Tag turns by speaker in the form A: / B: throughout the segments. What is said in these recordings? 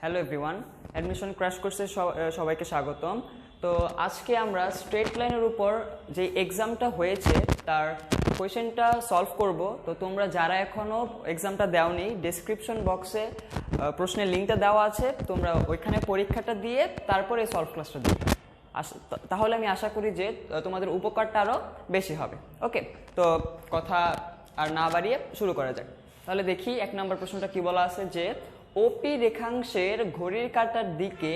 A: Hello everyone, admission crash কোর্সে সবাইকে স্বাগতম। তো আজকে আমরা স্ট্রেট লাইনের উপর যে এক্সামটা হয়েছে তার কোয়েশ্চেনটা সলভ করব। তো তোমরা যারা এখনও এক্সামটা দেওনি, ডেসক্রিপশন বক্সে প্রশ্নের লিঙ্কটা দেওয়া আছে, তোমরা ওইখানে পরীক্ষাটা দিয়ে তারপরে সলভ ক্লাসটা দিবে। তাহলে আমি আশা করি যে তোমাদের উপকারটা আরও বেশি হবে। ওকে, তো কথা আর না বাড়িয়ে শুরু করা যাক। তাহলে দেখি 1 নম্বর প্রশ্নটা কি বলা আছে যে ওপি রেখাংশের ঘড়ির কাঁটার দিকে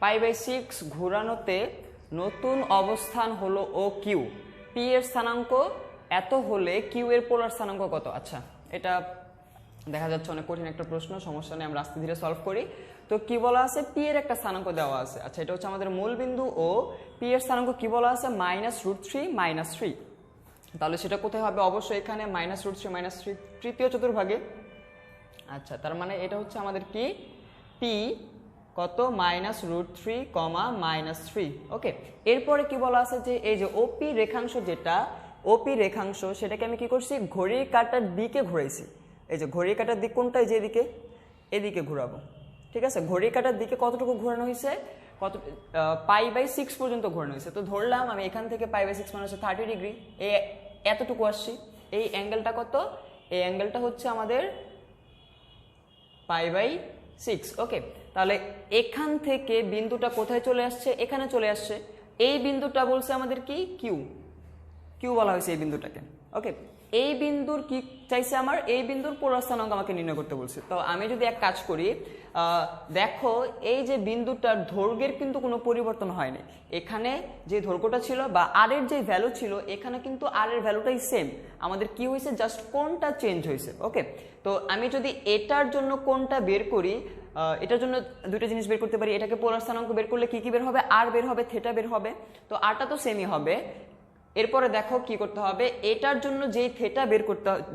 A: π/6 ঘোরানোতে নতুন অবস্থান হলো ও কিউ, পি এর স্থানাঙ্ক এত হলে কিউ এর পোলার স্থানাঙ্ক কত? আচ্ছা, এটা দেখা যাচ্ছে অনেক কঠিন একটা প্রশ্ন, সমস্যা নেই, আমরা আস্তে ধীরে সলভ করি। তো কি বলা আছে, পি এর একটা স্থানাঙ্ক দেওয়া আছে। আচ্ছা, এটা হচ্ছে আমাদের মূল বিন্দু ও পি এর স্থানাঙ্ক কি বলা আছে, -√3 -3। তাহলে সেটা কোথায় হবে? অবশ্যই এখানে -√3 -3 তৃতীয় চতুর্ভাগে। আচ্ছা, তার মানে এটা হচ্ছে আমাদের কি পি কত, -√3, -3। ওকে, এরপরে কি বলা আছে যে এই যে ওপি রেখাংশ, যেটা ওপি রেখাংশ সেটাকে আমি কি করছি, ঘড়ির কাঁটার দিকে ঘুরাইছি। এই যে ঘড়ির কাঁটার দিক কোনটা, এই যে এদিকে ঘুরাবো। ঠিক আছে, ঘড়ির কাঁটার দিকে কতটুকু ঘোরানো হয়েছে, π/6 পর্যন্ত ঘোরানো হয়েছে। তো ধরলাম আমি এখান থেকে π/6 মানে হচ্ছে 30 ডিগ্রি, এতটুকু আসছি। এই অ্যাঙ্গেলটা কত? এই অ্যাঙ্গেলটা হচ্ছে আমাদের π/6। ওকে, তাহলে এখান থেকে বিন্দুটা কোথায় চলে আসছে, এখানে চলে আসছে। এই বিন্দুটা বলছে আমাদের কি কিউ বলা হয়েছে এই বিন্দুটাকে। ওকে, এই বিন্দুর কি চাইছে আমার, এই বিন্দুর পোলার স্থানাঙ্ক আমাকে নির্ণয় করতে বলছে। তো আমি যদি এক কাজ করি, দেখো এই যে বিন্দুটার দৈর্ঘ্যের কিন্তু কোনো পরিবর্তন হয়নি। এখানে যে দৈর্ঘ্যটা ছিল বা আর এর যে ভ্যালু ছিল, এখানে কিন্তু আর এর ভ্যালুটাই সেম। আমাদের কি হয়েছে, জাস্ট কোণটা চেঞ্জ হয়েছে। ওকে, তো আমি যদি এটার জন্য কোণটা বের করি, এটার জন্য দুটো জিনিস বের করতে পারি। এটাকে পোলার স্থানাঙ্ক বের করলে কি কি বের হবে, আর বের হবে, থিটা বের হবে। তো আরটা তো সেমই হবে। এরপরে দেখো কি করতে হবে, এটার জন্য যেই থিটা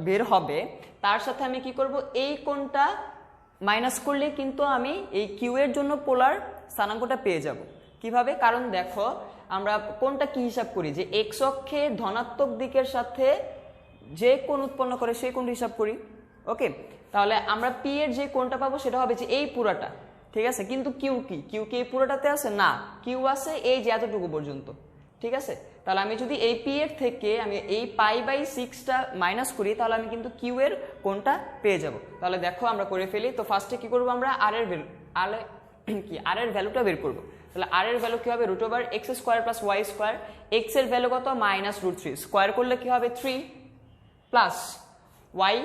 A: বের হবে তার সাথে আমি কি করব, এই কোণটা মাইনাস করলে কিন্তু আমি এই কিউ এর জন্য পোলার স্থানাঙ্কটা পেয়ে যাব। কিভাবে? কারণ দেখো আমরা কোণটা কি হিসাব করি, যে এক্স অক্ষে ধনাত্মক দিকের সাথে যে কোণ উৎপন্ন করে সেই কোণটা হিসাব করি। ওকে, তাহলে আমরা পি এর যে কোণটা পাবো সেটা হবে যে এই পুরাটা। ঠিক আছে, কিন্তু কিউ কি এই পুরোটাতে আছে না, কিউ আছে এই যে এতটুকু পর্যন্ত। ঠিক আছে, তাহলে আমি যদি এই পি এর থেকে আমি এই π/6টা মাইনাস করি, তাহলে আমি কিন্তু কিউ এর কোণটা পেয়ে যাব। তাহলে দেখো আমরা করে ফেলি। তো ফার্স্টে কি করবো, আমরা আর এর ভ্যালুটা বের করবো। তাহলে আর এর ভ্যালু কি হবে, √x² + y²। এক্স এর ভ্যালু কত, -√3, স্কোয়ার করলে কি হবে 3, প্লাস y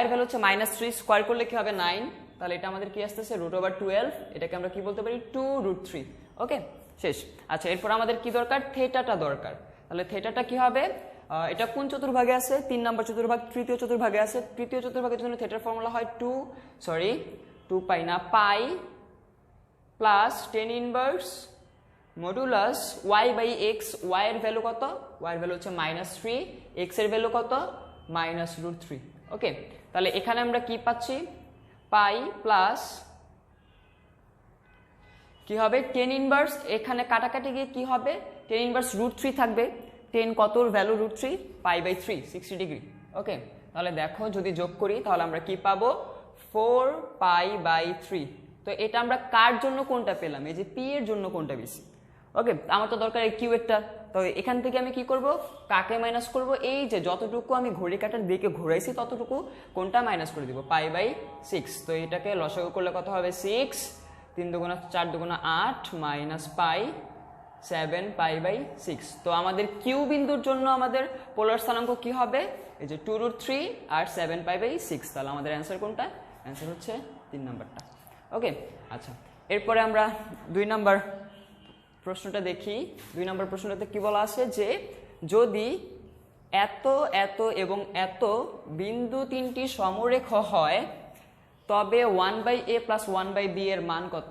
A: এর ভ্যালু হচ্ছে -3, স্কোয়ার করলে কি হবে 9। তাহলে এটা আমাদের কি আসতেছে √12, এটাকে আমরা কি বলতে পারি 2√3। ওকে, শেষ। আচ্ছা, এরপর আমাদের কি দরকার, থিটাটা দরকার। তাহলে থিটাটা কি হবে, এটা কোন চতুর্ভাগে আছে, 3 নম্বর চতুর্ভাগ, তৃতীয় চতুর্ভাগে আছে। তৃতীয় চতুর্ভাগের জন্য থিটার ফর্মুলা হয় 2π না পাই plus tan inverse modulus y/x। y এর ভ্যালু কত, y এর ভ্যালু হচ্ছে -3, x এর ভ্যালু কত, -√3। ওকে, তাহলে এখানে আমরা কি পাচ্ছি, পাই প্লাস কি হবে tan ইনভার্স, এখানে কাটাকাটি গিয়ে কি হবে, tan ইনভার্স √3 থাকবে। 10 কতর ভ্যালু √3, π/3, 60 ডিগ্রি। ওকে, তাহলে দেখো যদি যোগ করি তাহলে আমরা কি পাবো, 4π/3। তো এটা আমরা কার জন্য কোনটা পেলাম, এই যে পি এর জন্য কোনটা বেশি। ওকে, আমার তো দরকার এই কিউ এরটা। তো এখান থেকে আমি কি করব, কাকে মাইনাস করব, এই যে যতটুকু আমি ঘড়ি কাঁটার দিকে ঘুরাইছি ততটুকু কোনটা মাইনাস করে দিব, π/6। তো এটাকে লসাগু করলে কত হবে, 6, 3 দুগুণা 4 দুগুণা 8 - π, 7 π/6। তো আমাদের কিউ বিন্দুর জন্য আমাদের পোলার স্থানাঙ্ক কি হবে, এই যে 2√3 আর 7 π/6। তাহলে আমাদের অ্যান্সার কোনটা, অ্যান্সার হচ্ছে 3 নাম্বারটা। ওকে, আচ্ছা, এরপরে আমরা 2 নাম্বার প্রশ্নটা দেখি। 2 নম্বর প্রশ্নটাতে কি বলা আছে যে যদি এত এত এবং এত বিন্দু 3টি সমরেখ হয় তবে 1/a + 1/b এর মান কত,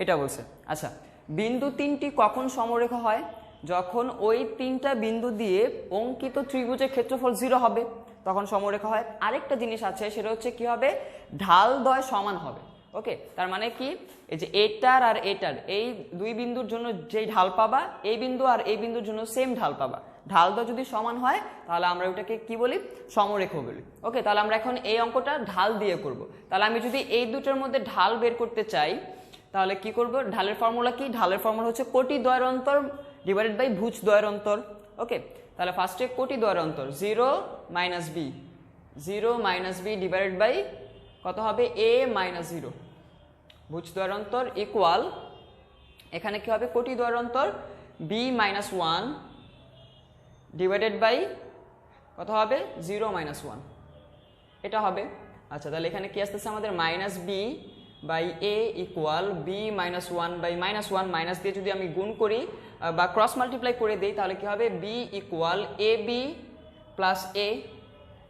A: এটা বলছে। আচ্ছা, বিন্দু 3টি কখন সমরেখ হয়, যখন ওই 3টা বিন্দু দিয়ে অঙ্কিত ত্রিভুজের ক্ষেত্রফল 0 হবে তখন সমরেখ হয়। আরেকটা জিনিস আছে, সেটা হচ্ছে কি হবে, ঢালদ্বয় সমান হবে। ওকে, তার মানে কি, এই যে এটার আর এটার এই দুই বিন্দুর জন্য যেই ঢাল পাবা, এই বিন্দু আর এই বিন্দুর জন্য সেম ঢাল পাবা। ঢাল দ্বয় যদি সমান হয় তাহলে আমরা ওটাকে কি বলি, সমরেখ বলি। ওকে, তাহলে আমরা এখন এই অঙ্কটা ঢাল দিয়ে করব। তাহলে আমি যদি এই দুটোর মধ্যে ঢাল বের করতে চাই তাহলে কি করব, ঢালের ফর্মুলা কি, ঢালের ফর্মুলা হচ্ছে কোটি দ্বয়ের অন্তর ডিভাইডেড বাই ভুজ দ্বয়ের অন্তর। ওকে, তাহলে ফার্স্টে কোটি দ্বয়ের অন্তর 0 মাইনাস বি ডিভাইডেড বাই কত হবে a মাইনাস 0, ভুজ দ্বয়ের অন্তর ইকুয়াল এখানে কি হবে কোটি দ্বয়ের অন্তর b মাইনাস 1 ডিভাইডেড বাই কত হবে 0 মাইনাস 1, এটা হবে। আচ্ছা, তাহলে এখানে কি আসতেছে আমাদের minus B by A equal B minus 1 by minus 1, minus দিয়ে যদি আমি গুণ করি বা ক্রস মাল্টিপ্লাই করে দিই তাহলে কি হবে B equal A B plus এ,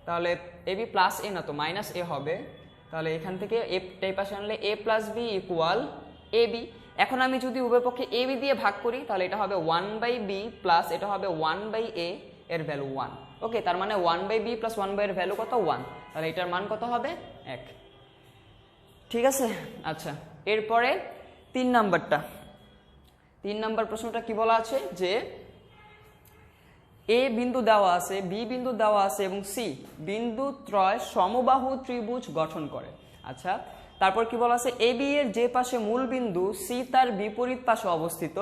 A: তাহলে এ বি প্লাস এ না তো মাইনাস এ হবে, তাহলে এখান থেকে এই পাশে আনলে এ plus B equal A B. এখন আমি যদি উভয় পক্ষে এ বি দিয়ে ভাগ করি তাহলে এটা হবে 1 বাই বি প্লাস এটা হবে 1 বাই এ, এর ভ্যালু 1। ওকে, তার মানে 1 বাই বি প্লাস 1 বাই এর ভ্যালু কত 1, তাহলে এটার মান কত হবে 1। ঠিক আছে, আচ্ছা এরপরে 3 নাম্বার প্রশ্নটা কি বলা আছে যে এ বিন্দু দেওয়া আছে, বি বিন্দু দেওয়া আছে এবং সি বিন্দু ত্রয় সমবাহু ত্রিভুজ গঠন করে। আচ্ছা, তারপর কি বলা আছে এ বি এর যে পাশে মূল বিন্দু সি তার বিপরীত পাশে অবস্থিত,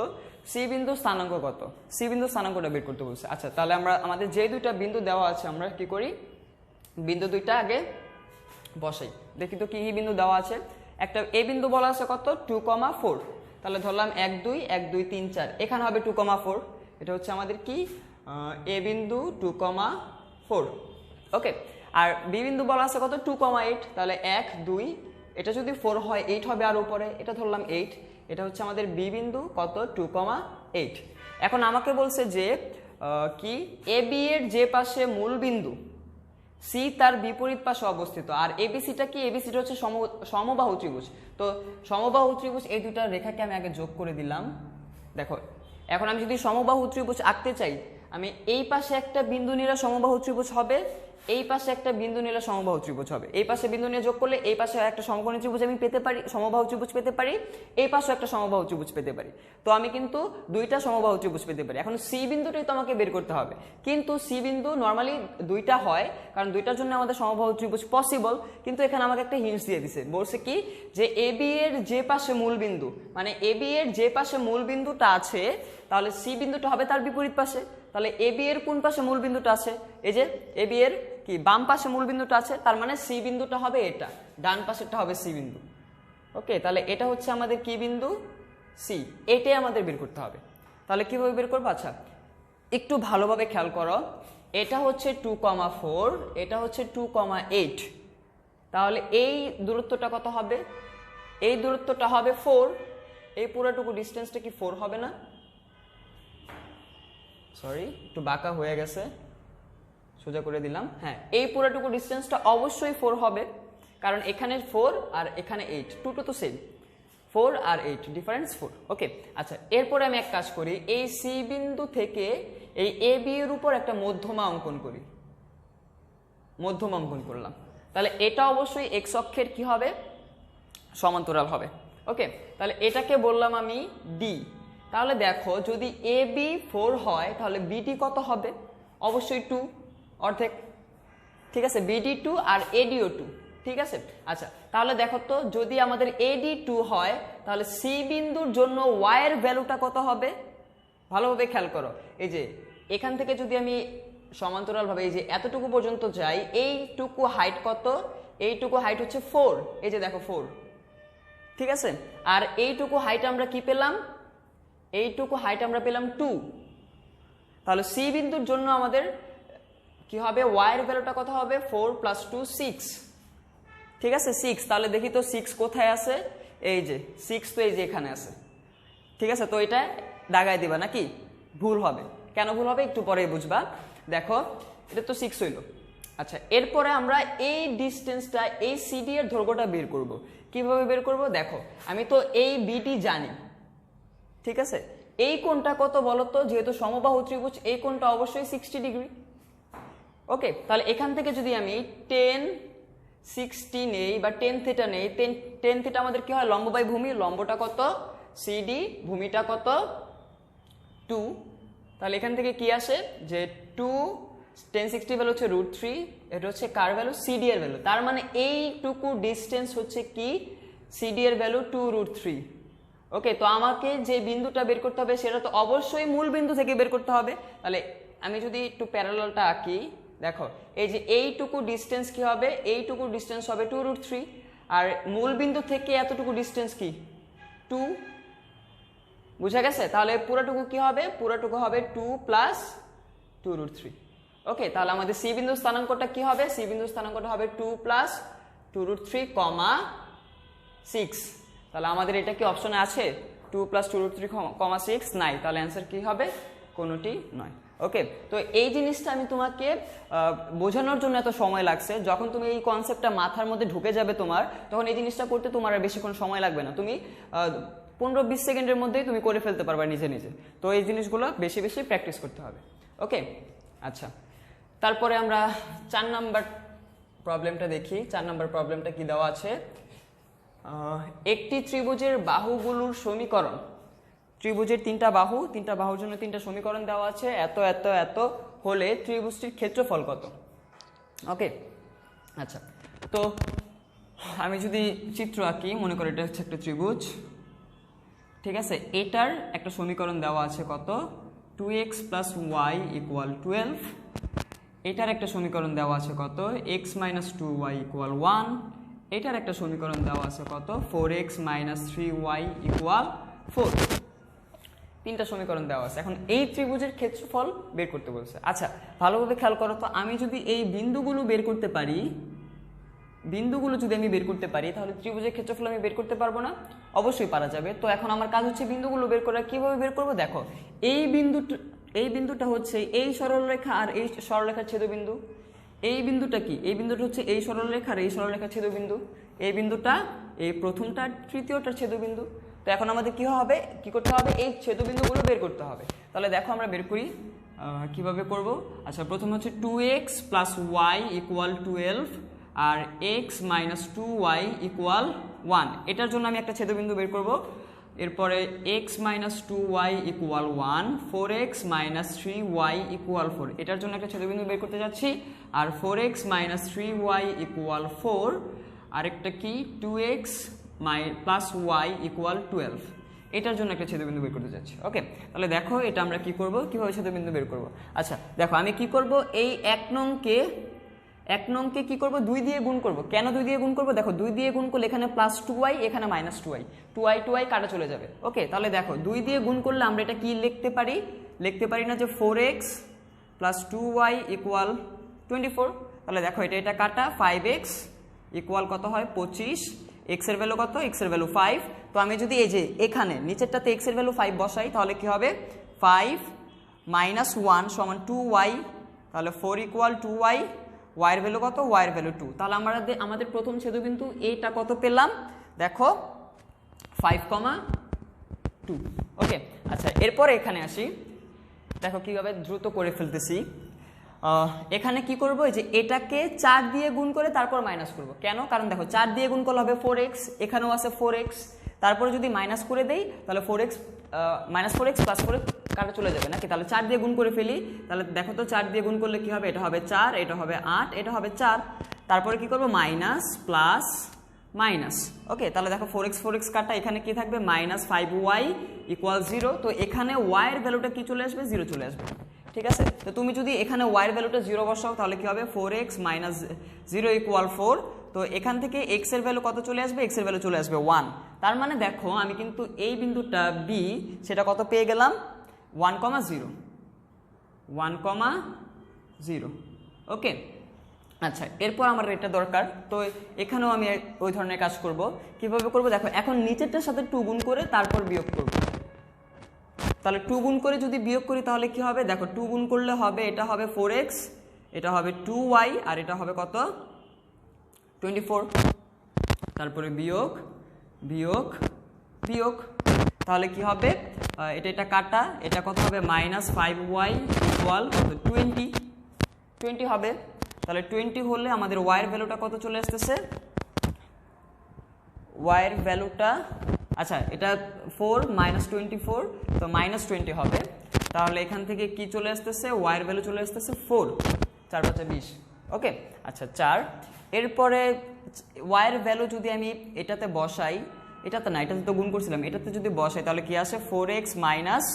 A: সি বিন্দু স্থানাঙ্ক কত, সি বিন্দু স্থানাঙ্কটা বের করতে বলছে। আচ্ছা, তাহলে আমরা আমাদের যে দুইটা বিন্দু দেওয়া আছে আমরা কি করি, বিন্দু দুইটা আগে বসাই, দেখি তো কি কি বিন্দু দেওয়া আছে। একটা এ বিন্দু বলা আছে কত 2,4, তাহলে ধরলাম 1 2 1 2 3 4, এখানে হবে 2,4, এটা হচ্ছে আমাদের কি এ বিন্দু 2,4। ওকে, আর বি বিন্দু বলা আছে কত 2,8, তাহলে 1 2, এটা যদি 4 হয় 8 হবে আর উপরে, এটা ধরলাম 8, এটা হচ্ছে আমাদের বি বিন্দু কত 2,8। এখন আমাকে বলছে যে কি এ বি এর যে পাশে মূল বিন্দু সি তার বিপরীত পাশে অবস্থিত, আর এবিসিটা কি, এবিসিটা হচ্ছে সমবাহু ত্রিভুজ। তো সমবাহু ত্রিভুজ এই দুইটা রেখাকে আমি আগে যোগ করে দিলাম। দেখো এখন আমি যদি সমবাহু ত্রিভুজ আঁকতে চাই, আমি এই পাশে একটা বিন্দু নিলে সমবাহু ত্রিভুজ হবে, এই পাশে একটা বিন্দু নিলে সমবাহু ত্রিভুজ হবে, এই পাশে বিন্দু নিয়ে যোগ করলে এই পাশে একটা সমকোণী ত্রিভুজ আমি পেতে পারি, সমবাহু ত্রিভুজ পেতে পারি, এই পাশে একটা সমবাহু ত্রিভুজ পেতে পারি। তো আমি কিন্তু দুইটা সমবাহু ত্রিভুজ পেতে পারি। এখন সি বিন্দুটাই তো আমাকে বের করতে হবে, কিন্তু সি বিন্দু নর্মালি দুইটা হয় কারণ দুইটার জন্য আমাদের সমবাহু ত্রিভুজ পসিবল, কিন্তু এখানে আমাকে একটা হিন্টস দিয়ে দিছে, বলছে কি যে এ বি এর যে পাশে মূল বিন্দু, মানে এ বি এর যে পাশে মূল বিন্দুটা আছে তাহলে সি বিন্দুটা হবে তার বিপরীত পাশে। তাহলে এ বি এর কোন পাশে মূল বিন্দুটা আছে, এই যে এ বি এর কি বাম পাশে মূল বিন্দুটা আছে, তার মানে সি বিন্দুটা হবে এটা, ডান পাশেরটা হবে সি বিন্দু। ওকে, তাহলে এটা হচ্ছে আমাদের কি বিন্দু সি, এটাই আমাদের বের করতে হবে। তাহলে কিভাবে বের করবো, আচ্ছা একটু ভালোভাবে খেয়াল করো, এটা হচ্ছে 2,4, এটা হচ্ছে 2,8, তাহলে এই দূরত্বটা কত হবে, এই দূরত্বটা হবে 4, এই পুরোটুকু ডিস্টেন্সটা কি 4 হবে না, সরি একটু বাঁকা হয়ে গেছে, সোজা করে দিলাম, হ্যাঁ এই পুরোটুকু ডিস্টেন্সটা অবশ্যই 4 হবে, কারণ এখানে 4 আর এখানে 8, দুটো তো সেম, 4 আর 8 ডিফারেন্স 4। ওকে, আচ্ছা এরপরে আমি এক কাজ করি, এই সি বিন্দু থেকে এই এ বি এর উপর একটা মধ্যমা অঙ্কন করি, মধ্যমা অঙ্কন করলাম, তাহলে এটা অবশ্যই এক্স অক্ষের কি হবে সমান্তরাল হবে। ওকে, তাহলে এটাকে বললাম আমি ডি। তাহলে দেখো যদি এ বি 4 হয় তাহলে বিডি কত হবে, অবশ্যই 2 অর্ধেক, ঠিক আছে, বিডি 2 আর এডিও 2, ঠিক আছে। আচ্ছা তাহলে দেখো তো যদি আমাদের এডি 2 হয় তাহলে সি বিন্দুর জন্য ওয়াই এর ভ্যালুটা কত হবে, ভালোভাবে খেয়াল করো, এই যে এখান থেকে যদি আমি সমান্তরাল ভাবে এই যে এতটুকু পর্যন্ত যাই, এইটুকু হাইট কত, এইটুকু হাইট হচ্ছে 4, এই যে দেখো 4, ঠিক আছে, আর এইটুকু হাইট আমরা কি পেলাম, এইটুকু হাইট আমরা পেলাম 2, তাহলে সি বিন্দুর জন্য আমাদের কি হবে ওয়াই এর ভ্যালুটা কত হবে 4 + 2 6, ঠিক আছে 6। তাহলে দেখি তো 6 কোথায় আছে, এই যে 6 তো এই যে এখানে আছে, ঠিক আছে, তো এটা দাগায় দিবা নাকি, ভুল হবে, কেন ভুল হবে একটু পরেই বুঝবা। দেখো এটা তো 6 হইল। আচ্ছা এরপরে আমরা এই ডিস্টেন্সটা এই সিডি এর দৈর্ঘ্যটা বের করব, কিভাবে বের করব, দেখো আমি তো এই বিটি জানি, ঠিক আছে, এই কোণটা কত বলতো, যেহেতু সমবাহু ত্রিভুজ এই কোণটা অবশ্যই 60 ডিগ্রি। ওকে, তাহলে এখান থেকে যদি আমি 10 60 নেই বা 10 থিটা নেই, 10 থিটা আমাদের কি হয় লম্ব বাই ভূমি, লম্বটা কত সিডি, ভূমিটা কত 2, তাহলে এখান থেকে কি আসে যে 2 1060 ভ্যালু হচ্ছে √3, এটা হচ্ছে কার ভ্যালু, সিডি এর ভ্যালু। তার মানে এইটুকু ডিস্টেন্স হচ্ছে কি সিডি এর ভ্যালু 2√3। ওকে, তো আমাকে যে বিন্দুটা বের করতে হবে সেটা তো অবশ্যই মূল বিন্দু থেকে বের করতে হবে। তাহলে আমি যদি একটু প্যারালালটা আঁকি, দেখো এই যে এইটুকু ডিস্টেন্স কি হবে, এইটুকু ডিস্টেন্স হবে 2√3, আর মূল বিন্দু থেকে এতটুকু ডিস্টেন্স কি 2, বুঝা গেছে? তাহলে পুরোটুকু কি হবে, পুরোটুকু হবে 2 প্লাস 2√3। ওকে, তাহলে আমাদের সি বিন্দু স্থানাঙ্কটা কি হবে, সি বিন্দু স্থানাঙ্কটা হবে 2 প্লাস 2√3, 6। তাহলে আমাদের এটা কি অপশনে আছে 2 প্লাস 2√3, 6? নাই, তাহলে অ্যান্সার কি হবে, কোনোটি নয়। ওকে, তো এই জিনিসটা আমি তোমাকে বোঝানোর জন্য এত সময় লাগছে। যখন তুমি এই কনসেপ্টটা মাথার মধ্যে ঢুকে যাবে তোমার, তখন এই জিনিসটা করতে তোমার আর বেশিক্ষণ সময় লাগবে না, তুমি 15-20 সেকেন্ডের মধ্যেই তুমি করে ফেলতে পারবা নিজে নিজে। তো এই জিনিসগুলো বেশি বেশি প্র্যাকটিস করতে হবে। ওকে, আচ্ছা, তারপরে আমরা 4 নাম্বার প্রবলেমটা দেখি। 4 নাম্বার প্রবলেমটা কি দেওয়া আছে, একটি ত্রিভুজের বাহুগুলোর সমীকরণ, ত্রিভুজের 3টা বাহু, 3টা বাহুর জন্য 3টা সমীকরণ দেওয়া আছে, এত এত এত হলে ত্রিভুজটির ক্ষেত্রফল কত। ওকে, আচ্ছা, তো আমি যদি চিত্র আঁকি, মনে করি এটা হচ্ছে একটা ত্রিভুজ, ঠিক আছে? এটার একটা সমীকরণ দেওয়া আছে কত, 2x + y = 12। এটার একটা সমীকরণ দেওয়া আছে কত, x - 2y = 1। এটার একটা সমীকরণ দেওয়া আছে কত, 4x - 3y = 4। 3টা সমীকরণ দেওয়া আছে। এখন এই ত্রিভুজের ক্ষেত্রফল বের করতে বলছে। আচ্ছা, ভালোভাবে খেয়াল করো তো, আমি যদি এই বিন্দুগুলো বের করতে পারি, বিন্দুগুলো যদি আমি বের করতে পারি, তাহলে ত্রিভুজের ক্ষেত্রফল আমি বের করতে পারবো না? অবশ্যই পারা যাবে। তো এখন আমার কাজ হচ্ছে বিন্দুগুলো বের করা। কিভাবে বের করবো, দেখো এই বিন্দুটা হচ্ছে এই সরলরেখা আর এই সরলরেখার ছেদবিন্দু। এই বিন্দুটা কি, এই বিন্দুটা হচ্ছে এই সরলরেখা আর এই সরলরেখার ছেদবিন্দু। এই বিন্দুটা এই প্রথমটা তৃতীয়টার ছেদবিন্দু। তো এখন আমাদের কি হবে, কি করতে হবে, এই ছেদবিন্দুগুলো বের করতে হবে। তাহলে দেখো আমরা বের করি, কিভাবে করব। আচ্ছা, প্রথম হচ্ছে 2x + y = 12 আর x - 2y = 1। এটার জন্য আমি একটা ছেদবিন্দু বের করব। এরপরে x - 2y = 1, 4x - 3y = 4, এটার জন্য একটা ছেদবিন্দু বের করতে যাচ্ছি। আর 4x - 3y = 4, আরেকটা কি 2x + y = 12, এটার জন্য একটা ছেদবিন্দু বের করতে যাচ্ছি। ওকে, তাহলে দেখো এটা আমরা কি করব, কিভাবে ছেদবিন্দু বের করব। আচ্ছা, দেখো আমি কি করব, এই 1 নংকে কি করব, 2 দিয়ে গুণ করব। কেন 2 দিয়ে গুণ করব, দেখো 2 দিয়ে গুণ করলে এখানে +2y, এখানে -2y, 2y কাটা চলে যাবে। ওকে, তাহলে দেখো 2 দিয়ে গুণ করলে আমরা এটা কি লিখতে পারি না যে 4x + 2y = 24। তাহলে দেখো এটা কাটা, 5x = কত হয়, 25। x এর ভ্যালু কত, x এর ভ্যালু 5। তো আমি যদি এই যে এখানে নিচেরটাতে x এর ভ্যালু 5 বসাই, তাহলে কি হবে, 5 - 1 = 2y। তাহলে 4 = 2y, y এর ভ্যালু কত, y এর ভ্যালু 2। তাহলে আমাদের প্রথম ছেদবিন্দু এইটা কত পেলাম, দেখো 5,2। ওকে, আচ্ছা, এরপরে এখানে আসি, দেখো কিভাবে দ্রুত করে ফেলতেছি। এখানে কি করব, এই যে এটাকে 4 দিয়ে গুণ করে তারপর মাইনাস করব। কেন, কারণ দেখো 4 দিয়ে গুণ করলে হবে 4x, এখানেও আছে 4x, তারপরে যদি মাইনাস করে দেই তাহলে 4x -4x + 4x কাটা চলে যাবে নাকি। তাহলে 4 দিয়ে গুণ করে ফেলি, তাহলে দেখো তো 4 দিয়ে গুণ করলে কি হবে, এটা হবে 4, এটা হবে 8, এটা হবে 4। তারপরে কি করব, মাইনাস প্লাস মাইনাস। ওকে, তাহলে দেখো 4x কাটা, এখানে কি থাকবে, -5y = 0। তো এখানে y এর ভ্যালুটা কি চলে আসবে, 0 চলে আসবে। ঠিক আছে, তো তুমি যদি এখানে y এর ভ্যালুটা 0 বসাও, তাহলে কি হবে, 4x - 0 = 4। তো এখান থেকে x এর ভ্যালু কত চলে আসবে, x এর ভ্যালু চলে আসবে 1। তার মানে দেখো আমি কিন্তু এই বিন্দুটা b, সেটা কত পেয়ে গেলাম, 1,0। ওকে, আচ্ছা, এরপর আমার এটা দরকার। তো এখানেও আমি ওই ধরনের কাজ করব। কিভাবে করব, দেখো এখন নিচেরটার সাথে 2 গুণ করে তারপর বিয়োগ করব। তাহলে 2 গুণ করে যদি বিয়োগ করি তাহলে কি হবে, দেখো 2 গুণ করলে হবে, এটা হবে 4x, এটা হবে 2y, আর এটা হবে কত, 24। তারপরে বিয়োগ বিয়োগ বিয়োগ, তাহলে কি হবে, এটা কাটা, এটা কত হবে, -5y = 20 হবে। তাহলে 20 হলে আমাদের y এর ভ্যালুটা কত চলে আসতেছে, y এর ভ্যালুটা, আচ্ছা এটা 4 - 24, তো -20 হবে। তাহলে এখান থেকে কি চলে আসতেছে, ওয়াই এর ভ্যালু চলে আসতেছে 4, 4 5 20। ওকে, আচ্ছা 4। এরপরে ওয়াই এর ভ্যালু যদি আমি এটাতে বসাই, এটাতে না, এটাতে তো গুণ করছিলাম, এটাতে যদি বসাই তাহলে কি আসে 4x মাইনাস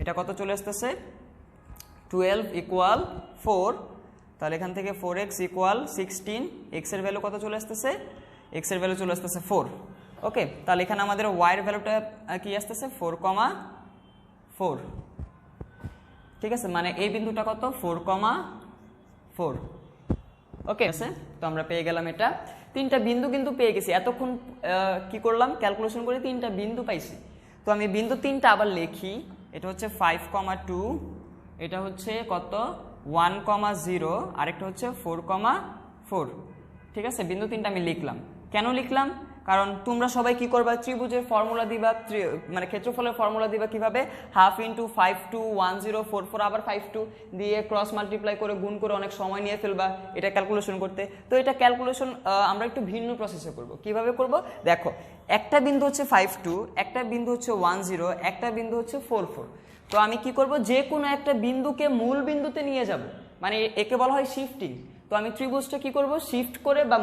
A: এটা কত চলে আসতেছে 12 ইকুয়াল 4। তাহলে এখান থেকে 4x ইকুয়াল 16, x এর ভ্যালু কত চলে আসতেছে, x এর ভ্যালু চলে আসতেছে 4। ওকে, তাহলে এখানে আমাদের y এর ভ্যালুটা কি আসতেছে 4,4। ঠিক আছে, মানে এই বিন্দুটা কত 4,4। ওকে আছে, তো আমরা পেয়ে গেলাম এটা, তিনটা বিন্দু কিন্তু পেয়ে গেছি। এতক্ষণ কি করলাম, ক্যালকুলেশন করে তিনটা বিন্দু পাইছি। তো আমি বিন্দু তিনটা আবার লিখি, এটা হচ্ছে 5,2, এটা হচ্ছে কত 1,0, আরেকটা হচ্ছে 4,4। ঠিক আছে, বিন্দু তিনটা আমি লিখলাম। কেন লিখলাম, কারণ তোমরা সবাই কি করবা, ত্রিভুজের ফর্মুলা দিবা, মানে ক্ষেত্রফলের ফর্মুলা দিবা কিভাবে, 1/2 × 5,2 1044 আবার 5,2 দিয়ে ক্রস মাল্টিপ্লাই করে গুণ করে অনেক সময় নিয়ে ফেলবা এটা ক্যালকুলেশন করতে। তো এটা ক্যালকুলেশন আমরা একটু ভিন্ন প্রসেসে করব। কিভাবে করব, দেখো একটা বিন্দু হচ্ছে 5,2, একটা বিন্দু হচ্ছে 10, একটা বিন্দু হচ্ছে 44। তো আমি কি করব, যে কোনো একটা বিন্দুকে মূল বিন্দুতে নিয়ে যাব, মানে একে বলা হয় শিফটিং। তো আমি ত্রিভুজটা কি করব, শিফট করে বা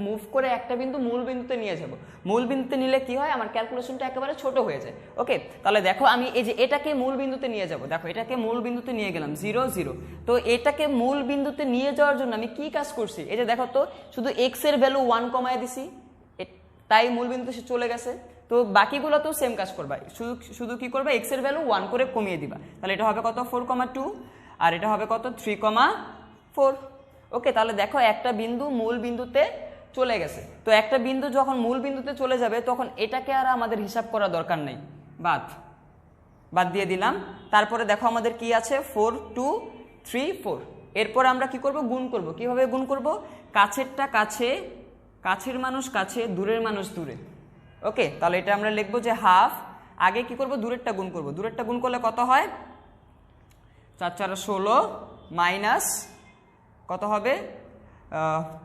A: মুভ করে একটা বিন্দু মূল বিন্দুতে নিয়ে যাব। মূল বিন্দুতে নিলে কি হয়, আমার ক্যালকুলেশনটা একেবারে ছোট হয়ে যায়। ওকে, তাহলে দেখো আমি এই যে এটাকে মূল বিন্দুতে নিয়ে যাব, দেখো এটাকে মূল বিন্দুতে নিয়ে গেলাম 0 0। তো এটাকে মূল বিন্দুতে নিয়ে যাওয়ার জন্য আমি কি কাজ করছি, এই যে দেখো তো শুধু x এর ভ্যালু 1 কমায় দিছি, তাই মূল বিন্দুতে সে চলে গেছে। তো বাকিগুলো তো সেম কাজ করবা, শুধু কি করবা, x এর ভ্যালু 1 করে কমিয়ে দিবা। তাহলে এটা হবে কত 4,2, আর এটা হবে কত 3,4। ওকে, তাহলে দেখো একটা বিন্দু মূল বিন্দুতে চলে গেছে। তো একটা বিন্দু যখন মূল বিন্দুতে চলে যাবে তখন এটাকে আর আমাদের হিসাব করা দরকার নেই, বাদ দিয়ে দিলাম। তারপরে দেখো আমাদের কি আছে 4 2 3 4। এরপর আমরা কি করব, গুণ করব। কিভাবে গুণ করব, কাছেরটা কাছে, কাছের মানুষ কাছে, দূরের মানুষ দূরে। ওকে, তাহলে এটা আমরা লিখবো যে হাফ, আগে কি করব, দূরেরটা গুণ করব। দূরেরটা গুণ করলে কত হয়, 4 4 16 মাইনাস কত হবে,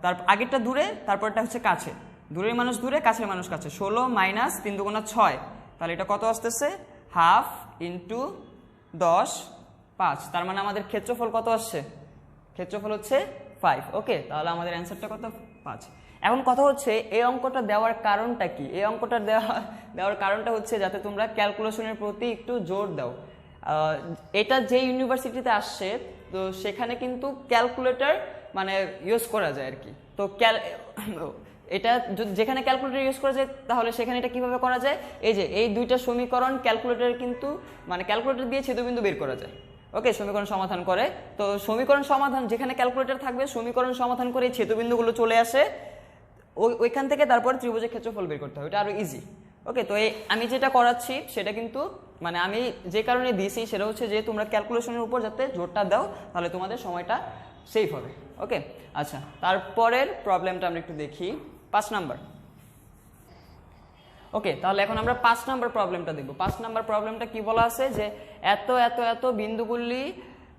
A: তার আগেরটা দূরে, তারপরটা হচ্ছে কাছে, দূরের মানুষ দূরে, কাছের মানুষ কাছে, 16 মাইনাস 3 2 6। তাহলে এটা কত আসতেছে, হাফ ইন্টু 10 5। তার মানে আমাদের ক্ষেত্রফল কত আসছে, ক্ষেত্রফল হচ্ছে 5। ওকে, তাহলে আমাদের অ্যান্সারটা কত 5। এখন কথা হচ্ছে এই অঙ্কটা দেওয়ার কারণটা কি, এই অঙ্কটা দেওয়ার কারণটা হচ্ছে যাতে তোমরা ক্যালকুলেশনের প্রতি একটু জোর দাও। এটা যে ইউনিভার্সিটিতে আসছে তো সেখানে কিন্তু ক্যালকুলেটর মানে ইউজ করা যায় আর কি। তো এটা যেখানে ক্যালকুলেটর ইউজ করা যায় তাহলে সেখানে এটা কিভাবে করা যায়, এই যে এই দুইটা সমীকরণ ক্যালকুলেটর কিন্তু মানে ক্যালকুলেটর দিয়ে ছেদবিন্দু বের করা যায়। ওকে, সমীকরণ সমাধান করে, তো সমীকরণ সমাধান যেখানে ক্যালকুলেটর থাকবে সমীকরণ সমাধান করে এই ছেদবিন্দুগুলো চলে আসে ওইখান থেকে, তারপর ত্রিভুজের ক্ষেত্রফল বের করতে হবে, এটা আরো ইজি। ওকে, তো আমি যেটা করাচ্ছি সেটা কিন্তু মানে আমি যে কারণে দিয়েছি সেটা হচ্ছে যে তোমরা ক্যালকুলেশনের উপর যাতে জোরটা দাও তাহলে তোমাদের সময়টা সেভ হবে। ওকে, আচ্ছা তারপরের প্রবলেমটা আমরা একটু দেখি, 5 নাম্বার। ওকে, তাহলে এখন আমরা 5 নাম্বার প্রবলেমটা দেখব। 5 নাম্বার প্রবলেমটা কি বলা আছে যে এত এত এত বিন্দুগুলি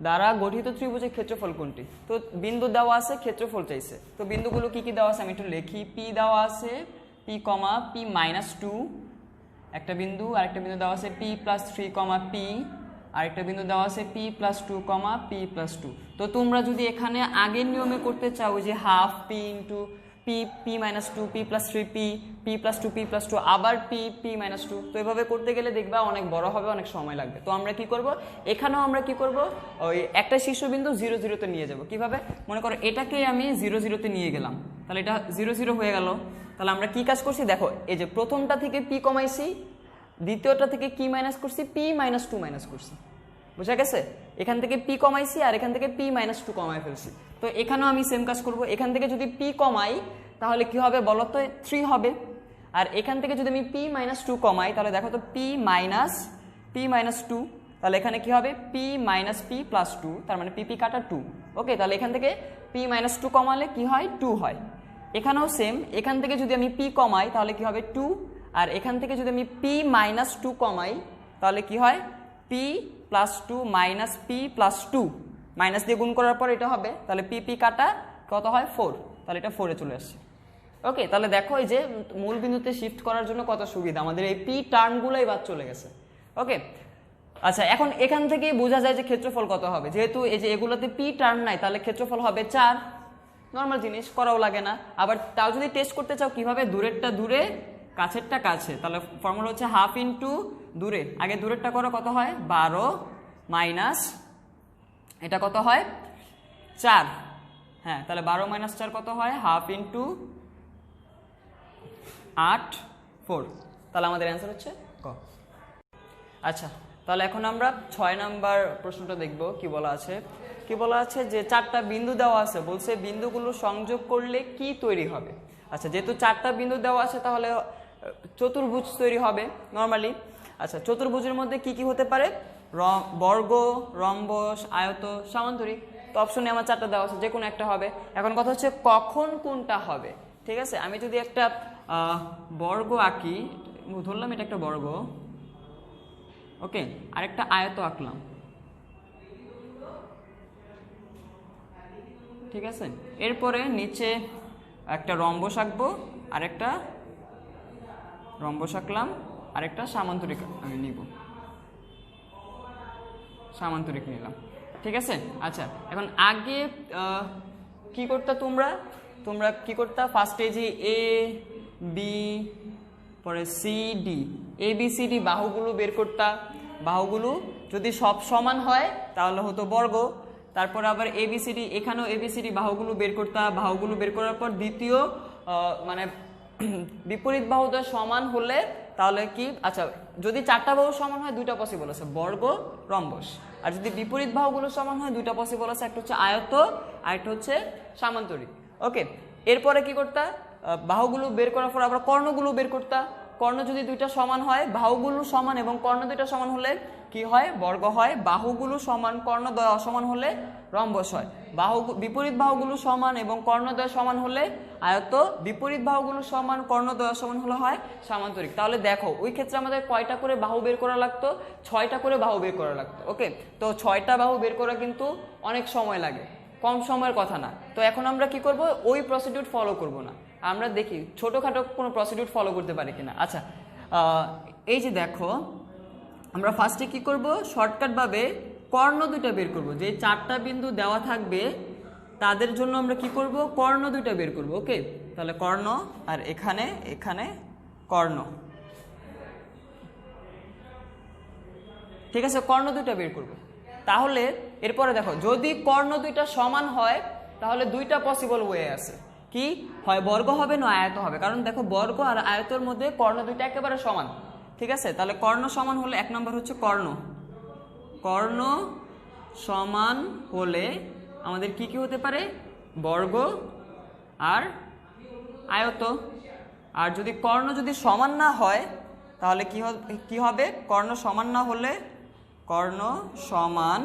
A: দ্বারা গঠিত ত্রিভুজের ক্ষেত্রফল কোনটি। তো বিন্দু দেওয়া আছে, ক্ষেত্রফল চাইছে। তো বিন্দুগুলো কি কি দেওয়া আছে আমি একটু লিখি, পি দেওয়া আছে, পি কমা পি মাইনাস 2 একটা বিন্দু, আরেকটা বিন্দু দেওয়া আছে পি প্লাস 3 কমা পি, আরেকটা বিন্দু দেওয়া আছে পি প্লাস 2 কমা পি প্লাস 2। তো তোমরা যদি এখানে আগের নিয়মে করতে চাও যে half P into P P minus 2 P plus 3 P P plus 2 P plus 2 আবার পি পি মাইনাস 2, তো এভাবে করতে গেলে দেখবা অনেক বড় হবে, অনেক সময় লাগবে। তো আমরা কি করব, এখানেও আমরা কি করব, ওই একটা শীর্ষবিন্দু 0 0 তে নিয়ে যাব। কিভাবে, মনে করো এটাকে আমি 0 0 তে নিয়ে গেলাম, তাহলে এটা 0 0 হয়ে গেল। তাহলে আমরা কি কাজ করছি, দেখো এই যে প্রথমটা থেকে পি কমাইছি, দ্বিতীয়টা থেকে কি মাইনাস করছি, পি মাইনাস 2 মাইনাস করছি, বুঝা গেছে। এখান থেকে পি কমাইছি আর এখান থেকে পি মাইনাস 2 কমাই ফেলছি। তো এখানেও আমি সেম কাজ করব, এখান থেকে যদি পি কমাই তাহলে কি হবে বলো তো, 3 হবে। আর এখান থেকে যদি আমি পি মাইনাস 2 কমাই তাহলে দেখো তো পি মাইনাস 2, তাহলে এখানে কি হবে পি মাইনাস পি প্লাস 2, তার মানে পি পি কাটা 2। ওকে, তাহলে এখান থেকে পি মাইনাস 2 কমালে কি হয়, 2 হয়। এখানেও সেম, এখান থেকে যদি আমি পি কমাই তাহলে কি হবে 2, আর এখান থেকে যদি আমি পি মাইনাস 2 কমাই তাহলে কি হয় P plus 2 minus P plus 2, minus দিয়ে গুণ করার পর এটা হবে, তাহলে পি পি কাটা কত হয় 4, তাহলে এটা 4 এ চলে আসছে। ওকে, তাহলে দেখো এই যে মূল বিন্দুতে শিফট করার জন্য কত সুবিধা, আমাদের এই পি টার্মগুলোই বাদ চলে গেছে। ওকে, আচ্ছা, এখন এখান থেকেই বোঝা যায় যে ক্ষেত্রফল কত হবে। যেহেতু এই যে এগুলোতে পি টার্ম নাই, তাহলে ক্ষেত্রফল হবে 4। নর্মাল জিনিস, করাও লাগে না। আবার তাও যদি টেস্ট করতে চাও কিভাবে, দূরেরটা দূরে কাছেরটা কাছে, তাহলে ফর্মুলা হচ্ছে হাফ ইন্টু দূরে। আগে দূরেরটা করো, কত হয় 12 মাইনাস এটা কত হয় 4। হ্যাঁ, তাহলে 12 মাইনাস 4 কত হয়, হাফ ইন্টু 8 4। তাহলে আমাদের অ্যান্সার হচ্ছে ক। আচ্ছা, তাহলে এখন আমরা 6 নাম্বার প্রশ্নটা দেখব। কি বলা আছে, কি বলা আছে যে 4টা বিন্দু দেওয়া আছে, বলছে বিন্দুগুলো সংযোগ করলে কি তৈরি হবে। আচ্ছা, যেহেতু 4টা বিন্দু দেওয়া আছে তাহলে চতুর্ভুজ তৈরি হবে নর্মালি। আচ্ছা, চতুর্ভুজের মধ্যে কি কি হতে পারে, বর্গ, রম্বস, আয়ত, সামান্তরিক। তো অপশনে আমার 4টা দেওয়া আছে, যে কোনো একটা হবে। এখন কথা হচ্ছে কখন কোনটা হবে। ঠিক আছে, আমি যদি একটা বর্গ আঁকি, ধরলাম এটা একটা বর্গ, ওকে, আরেকটা আয়ত আঁকলাম, ঠিক আছে। এরপরে নিচে একটা রম্বস আঁকবো, আরেকটা রম্বস আঁকলাম, আরেকটা সামান্তরিক আমি নিব, সামান্তরিক নিলাম, ঠিক আছে। আচ্ছা, এখন আগে কি করতা তোমরা কি করতা, ফার্স্টে যে এ বি, পরে C D, A B C D বাহুগুলো বের করতা। বাহুগুলো যদি সব সমান হয় তাহলে হতো বর্গ। তারপর আবার এবিসিডি, এখানেও এবিসিডি বাহুগুলো বের করতা। বাহুগুলো বের করার পর দ্বিতীয় মানে বিপরীত বাহুটা সমান হলে তাহলে কি, আচ্ছা যদি 4টা বাহু সমান হয় 2টা পসিবল আছে, বর্গ, রম্বস। আর যদি বিপরীত বাহুগুলো সমান হয় 2টা পসিবল আছে, একটা হচ্ছে আয়ত আর একটা হচ্ছে সামান্তরিক। ওকে, এরপরে কি করতা, বাহুগুলো বের করার পর আবার কর্ণগুলো বের করতা। কর্ণ যদি 2টা সমান হয়, বাহুগুলো সমান এবং কর্ণ 2টা সমান হলে কি হয়, বর্গ হয়। বাহুগুলো সমান, কর্ণদ্বয় অসমান হলে রম্বস হয়। বিপরীত বাহুগুলো সমান এবং কর্ণদ্বয় সমান হলে আয়ত, বিপরীত বাহুগুলো সমান, কর্ণদ্বয় সমান হলে হয় সামান্তরিক। তাহলে দেখো ওই ক্ষেত্রে আমাদের কয়টা করে বাহু বের করা লাগতো, 6টা করে বাহু বের করা লাগতো। ওকে, তো 6টা বাহু বের করা কিন্তু অনেক সময় লাগে, কম সময়ের কথা না। তো এখন আমরা কি করব, ওই প্রসিডিউর ফলো করব না, আমরা দেখি ছোটোখাটো কোনো প্রসিডিউর ফলো করতে পারি কিনা। আচ্ছা, এই যে দেখো, আমরা ফার্স্টে কি করব, শর্টকাটভাবে কর্ণ 2টা বের করব। যে 4টা বিন্দু দেওয়া থাকবে তাদের জন্য আমরা কি করব, কর্ণ 2টা বের করব। ওকে, তাহলে কর্ণ, আর এখানে এখানে কর্ণ, ঠিক আছে, কর্ণ 2টা বের করব। তাহলে এরপরে দেখো, যদি কর্ণ 2টা সমান হয় তাহলে 2টা পসিবল ওয়ে আছে, কি হয়, বর্গ হবে না আয়ত হবে। কারণ দেখো বর্গ আর আয়তের মধ্যে কর্ণ 2টা একেবারে সমান, ঠিক আছে। তাহলে কর্ণ সমান হলে 1 নম্বর হচ্ছে কর্ণ, কর্ণ সমান হলে আমাদের কি কি হতে পারে, বর্গ আর আয়ত। আর যদি কর্ণ যদি সমান না হয় তাহলে কি হবে, কর্ণ সমান না হলে, কর্ণ সমান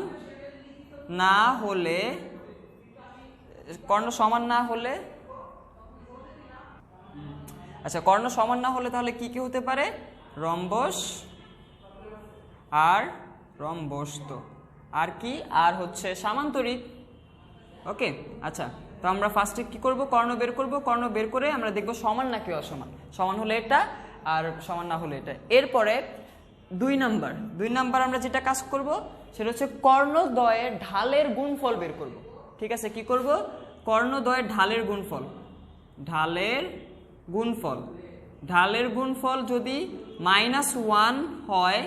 A: না হলে, কর্ণ সমান না হলে, আচ্ছা কর্ণ সমান না হলে তাহলে কি কি হতে পারে, রম্বস আর রম্বস, তো আর কি, আর হচ্ছে সামান্তরিক। ওকে, আচ্ছা, তো আমরা ফার্স্টে কি করব, কর্ণ বের করব। কর্ণ বের করে আমরা দেখব সমান নাকি অসমান, সমান হলে এটা আর সমান না হলে এটা। এরপরে 2 নাম্বার আমরা যেটা কাজ করব সেটা হচ্ছে কর্ণদ্বয়ের ঢালের গুণফল বের করব। ঠিক আছে, কি করব, কর্ণদ্বয়ের ঢালের গুণফল, ঢালের গুণফল, ঢালের গুণফল যদি -1 হয়,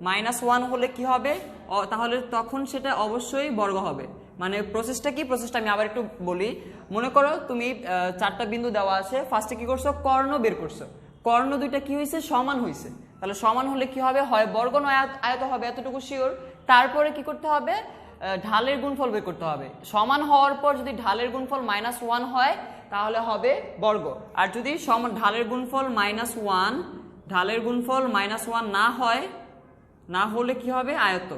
A: -1 হলে কি হবে, তাহলে তখন সেটা অবশ্যই বর্গ হবে। মানে প্রসেসটা কি, প্রসেসটা আমি আবার একটু বলি। মনে করো তুমি 4টা বিন্দু দেওয়া আছে, ফার্স্টে কি করছো, কর্ণ বের করছো। কর্ণ 2টা কি হয়েছে, সমান হয়েছে। তাহলে সমান হলে কি হবে, হয় বর্গ নয় আয়ত হবে, এতটুকু শিওর। তারপরে কি করতে হবে, ঢালের গুণফল বের করতে হবে। সমান হওয়ার পর যদি ঢালের গুণফল -1 হয় তাহলে হবে বর্গ। আর যদি ঢালের গুণফল -1, ঢালের গুণফল -1 না হয়, না হলে কি হবে, আয়ত।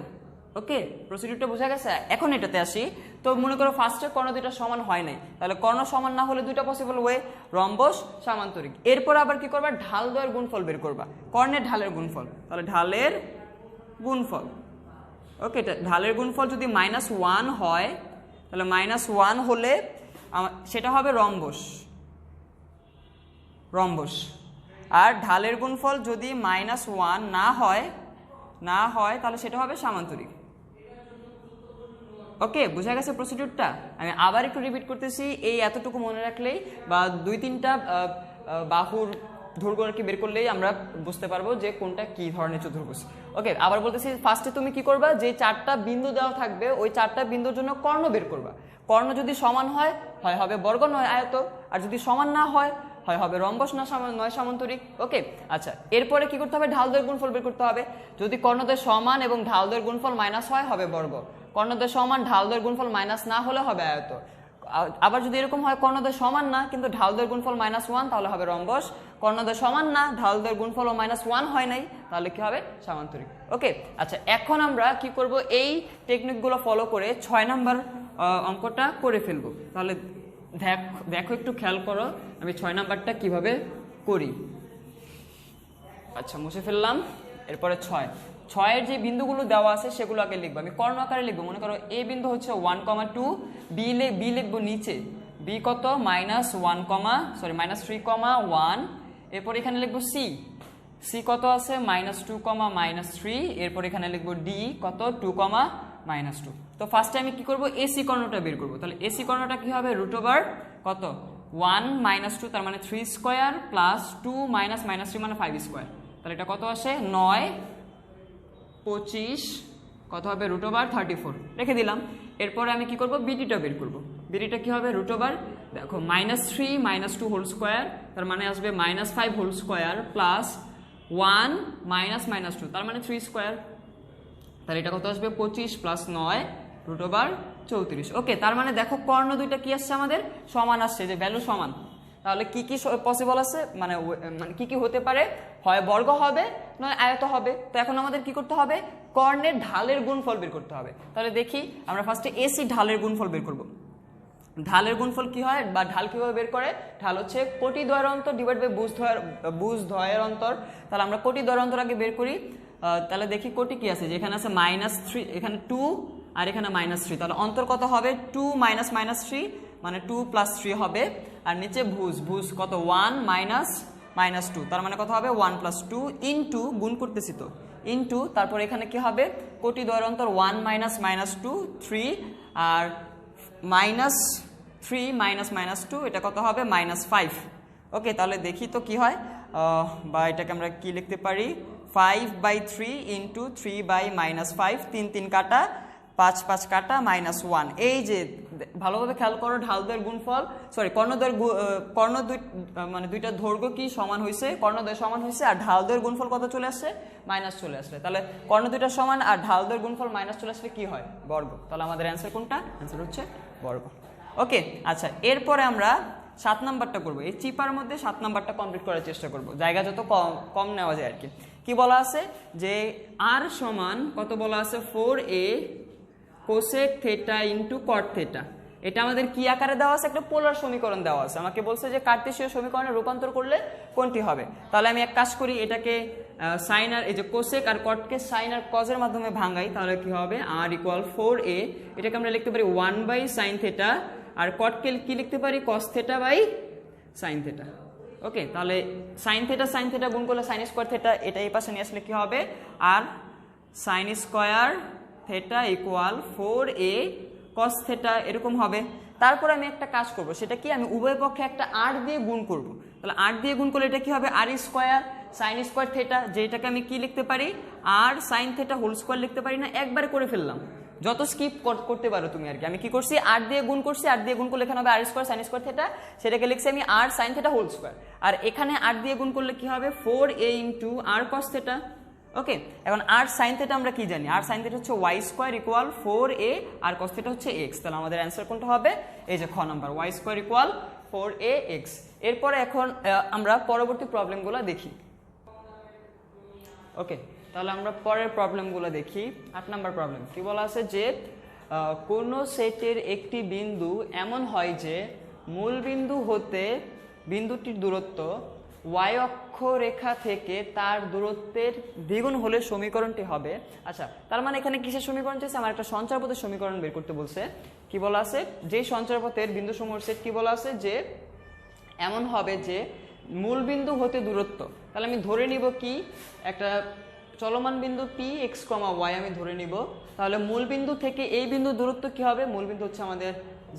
A: ওকে, প্রসিডিউরটা বোঝা গেছে। এখন এটাতে আসি। তো মনে করো ফার্স্টে কর্ণ 2টা সমান হয় নাই, তাহলে কর্ণ সমান না হলে 2টা পসিবল ওয়ে, রম্বস, সামান্তরিক। এরপর আবার কি করবা, ঢাল দ্বয়ের গুণফল বের করবা, কর্ণের ঢালের গুণফল। তাহলে ঢালের গুণফল, ওকে, ঢালের গুণফল যদি -1 হয় তাহলে -1 হলে সেটা হবে রম্বস, রম্বস। আর ঢালের গুণফল যদি -1 না হয়, না হয় তাহলে সেটা হবে সামান্তরিক। ওকে, বোঝা গেছে প্রসিডিউরটা? আমি আবার একটু রিপিট করতেছি, এই এতটুকু মনে রাখলেই বা 2-3টা বাহুর দৈর্ঘ্য আর কি বের করলেই আমরা বুঝতে পারবো যে কোনটা কি ধরনের চতুর্ভুজ। ওকে, আবার বলতেছি, ফার্স্টে তুমি কি করবা, যে 4টা বিন্দু দেওয়া থাকবে ওই 4টা বিন্দুর জন্য কর্ণ বের করবা। কর্ণ যদি সমান হয় হবে বর্গ নয় আয়ত, আর যদি সমান না হয় হবে রম্বস না নয় সামান্তরিক। ওকে, আচ্ছা, এরপরে কি করতে হবে, ঢালদ্বয়ের গুণফল বের করতে হবে। যদি কর্ণদ্বয় সমান এবং ঢালদ্বয়ের গুণফল মাইনাস হয় হবে বর্গ, কর্ণদ্বয় সমান ঢালদ্বয়ের গুণফল মাইনাস না হলে হবে আয়ত। আবার যদি এরকম হয় কর্ণদ্বয় সমান না কিন্তু ঢালদ্বয়ের গুণফল -1 তাহলে হবে রম্বস, কর্ণদ্বয় সমান না ঢালদ্বয়ের গুণফল ও -1 হয় নাই তাহলে কি হবে, সামান্তরিক। ওকে, আচ্ছা, এখন আমরা কি করব, এই টেকনিকগুলো ফলো করে 6 নাম্বার অঙ্কটা করে ফেলবো। তাহলে দেখো একটু খেয়াল করো আমি 6 নাম্বারটা কিভাবে করি। আচ্ছা, মুছে ফেললাম। এরপরে 6 এর যে বিন্দুগুলো দেওয়া আছে সেগুলো আগে লিখবো, আমি কর্ণ আকারে লিখবো। মনে করো এ বিন্দু হচ্ছে 1,2, বি লিখবো নিচে, বি কত -3,1, এরপর এখানে লিখবো সি কত আছে -2, -3, এরপর এখানে লিখবো ডি কত 2, -2। তো ফার্স্টে আমি কি করব, এসি কর্ণটা বের করবো। তাহলে এসি কর্ণটা কি হবে, √ কত 1 -2 তার মানে 3 স্কয়ার প্লাস 2 -3 মানে 5 স্কয়ার। তাহলে এটা কত আসে 9, 25 কত হবে √34 রেখে দিলাম। এরপরে আমি কি করব, বিডিটা বের করব। বিডিটা কি হবে, √ দেখো -3 -2 হোল স্কয়ার তার মানে আসবে -5 হোল স্কয়ার প্লাস 1 -2 তার মানে 3 স্কয়ার। তাহলে এটা কত আসবে 25 প্লাস 9 √34। ওকে, তার মানে দেখো কর্ণ দুইটা কি আসছে আমাদের সমান আসছে, যে ভ্যালু সমান। তাহলে কি কি পসিবল আছে, মানে কি কি হতে পারে, হয় বর্গ হবে নয় আয়ত হবে। তো এখন আমাদের কি করতে হবে, কর্ণের ঢালের গুণফল বের করতে হবে। তাহলে দেখি আমরা ফার্স্টে এসি ঢালের গুণফল বের করব। ঢালের গুণফল কি হয় বা ঢাল কিভাবে বের করে, ঢাল হচ্ছে কোটি দ্বয়ের অন্তর ডিভাইড বাই বুজ দ্বয়ের অন্তর। তাহলে আমরা কোটি দ্বয়ের অন্তর আগে বের করি। তাহলে দেখি কোটি কি আছে, যে এখানে আছে -3, এখানে 2 আর এখানে -3, তাহলে অন্তর কত হবে 2 -3 মানে 2 + 3 হবে। আর নিচে ভুজ কত 1 -2 তার মানে কত হবে 1 + 2 ইনটু, গুণ করতেছি তো, ইনটু তারপর এখানে কি হবে কোটি দ্বয়ের অন্তর 1 -2 3 আর -3 -2 এটা কত হবে -5। ওকে, তাহলে দেখি তো কি হয়, বা এটাকে আমরা কি লিখতে পারি, 5/3 ইন্টু 3/-5, 3 3 কাটা, 5 5 কাটা, -1। এই যে ভালোভাবে খেয়াল করো, ঢালদ্বয়ের গুণফল মানে দুইটা দৈর্ঘ্য কি সমান হয়েছে, কর্ণদ্বয় সমান হয়েছে, আর ঢালদ্বয়ের গুণফল কত চলে আসছে, মাইনাস চলে আসলে। তাহলে কর্ণ দুইটা সমান আর ঢালদ্বয়ের গুণফল মাইনাস চলে আসলে কি হয়, বর্গ। তাহলে আমাদের অ্যান্সার কোনটা, অ্যান্সার হচ্ছে বর্গ। ওকে, আচ্ছা, এরপরে আমরা 7 নাম্বারটা করবো। এই চিপার মধ্যে 7 নাম্বারটা কমপ্লিট করার চেষ্টা করব, জায়গা যত কম নেওয়া যায় আর কি। কি বলা আছে, যে আর সমান কত বলা আছে 4a cosec theta into cot theta. এটা আমাদের কি আকারে দেওয়া আছে, একটা পোলার সমীকরণ দেওয়া আছে। আমাকে বলছে যে কার্টেসীয় সমীকরণে রূপান্তর করলে কোনটি হবে। তাহলে আমি এক কাজ করি, এটাকে সাইন আর এই যে কোসেক আর কটকে সাইন আর কজের মাধ্যমে ভাঙাই। তাহলে কি হবে, আর = 4a, এটাকে আমরা লিখতে পারি 1/sin থিটা, আর কটকে কি লিখতে পারি cos θ/sin θ। ওকে, তাহলে sin θ গুণ করলে sin স্কয়ার থিটা, এটা এই পাশে নিয়ে আসলে কি হবে, আর sin square theta = 4a cos θ এরকম হবে। তারপর আমি একটা কাজ করব, সেটা কি, আমি উভয় পক্ষে একটা r দিয়ে গুণ করব। তাহলে r দিয়ে গুণ করলে এটা কি হবে, r square sin square theta, যেটাকে আমি কি লিখতে পারি, r sin θ হোল স্কয়ার লিখতে পারি না, একবারে করে ফেললাম। যত স্কিপ করতে পারো তুমি আর কি। আমি কি করছি, r দিয়ে গুণ করছি, r দিয়ে গুণ করলে এখানে হবে r square sin square theta, সেটাকে লিখছি আমি r sin θ হোল স্কয়ার। আর এখানে r দিয়ে গুণ করলে কি হবে 4a * r cos θ। ওকে, এখন r sin θ আমরা কি জানি, r sin θ হচ্ছে y স্কয়ার = 4a, আর cos θ হচ্ছে x। তাহলে আমাদের অ্যান্সার কোনটা হবে, এই যে খ নাম্বার, y স্কয়ার = 4ax। এরপরে এখন আমরা পরবর্তী প্রবলেমগুলো দেখি। ওকে, তাহলে আমরা পরের প্রবলেমগুলো দেখি। 8 নাম্বার প্রবলেম কি বলা আছে, যে কোন সেটের একটি বিন্দু এমন হয় যে মূল বিন্দু হতে বিন্দুটির দূরত্ব y অক্ষরেখা থেকে তার দূরত্বের দ্বিগুণ হলে সমীকরণটি হবে। আচ্ছা, তার মানে এখানে কিসের সমীকরণ চাইছে, আমার একটা সঞ্চারপথের সমীকরণ বের করতে বলছে। কি বলা আছে, যে সঞ্চারপথের বিন্দুসমূহের সেট কি বলা আছে, যে এমন হবে যে মূল বিন্দু হতে দূরত্ব। তাহলে আমি ধরে নিব কি, একটা চলমান বিন্দু পি এক্স কমা ওয়াই আমি ধরে নিব, তাহলে মূল বিন্দু থেকে এই বিন্দুর দূরত্ব কি হবে? মূল বিন্দু হচ্ছে আমাদের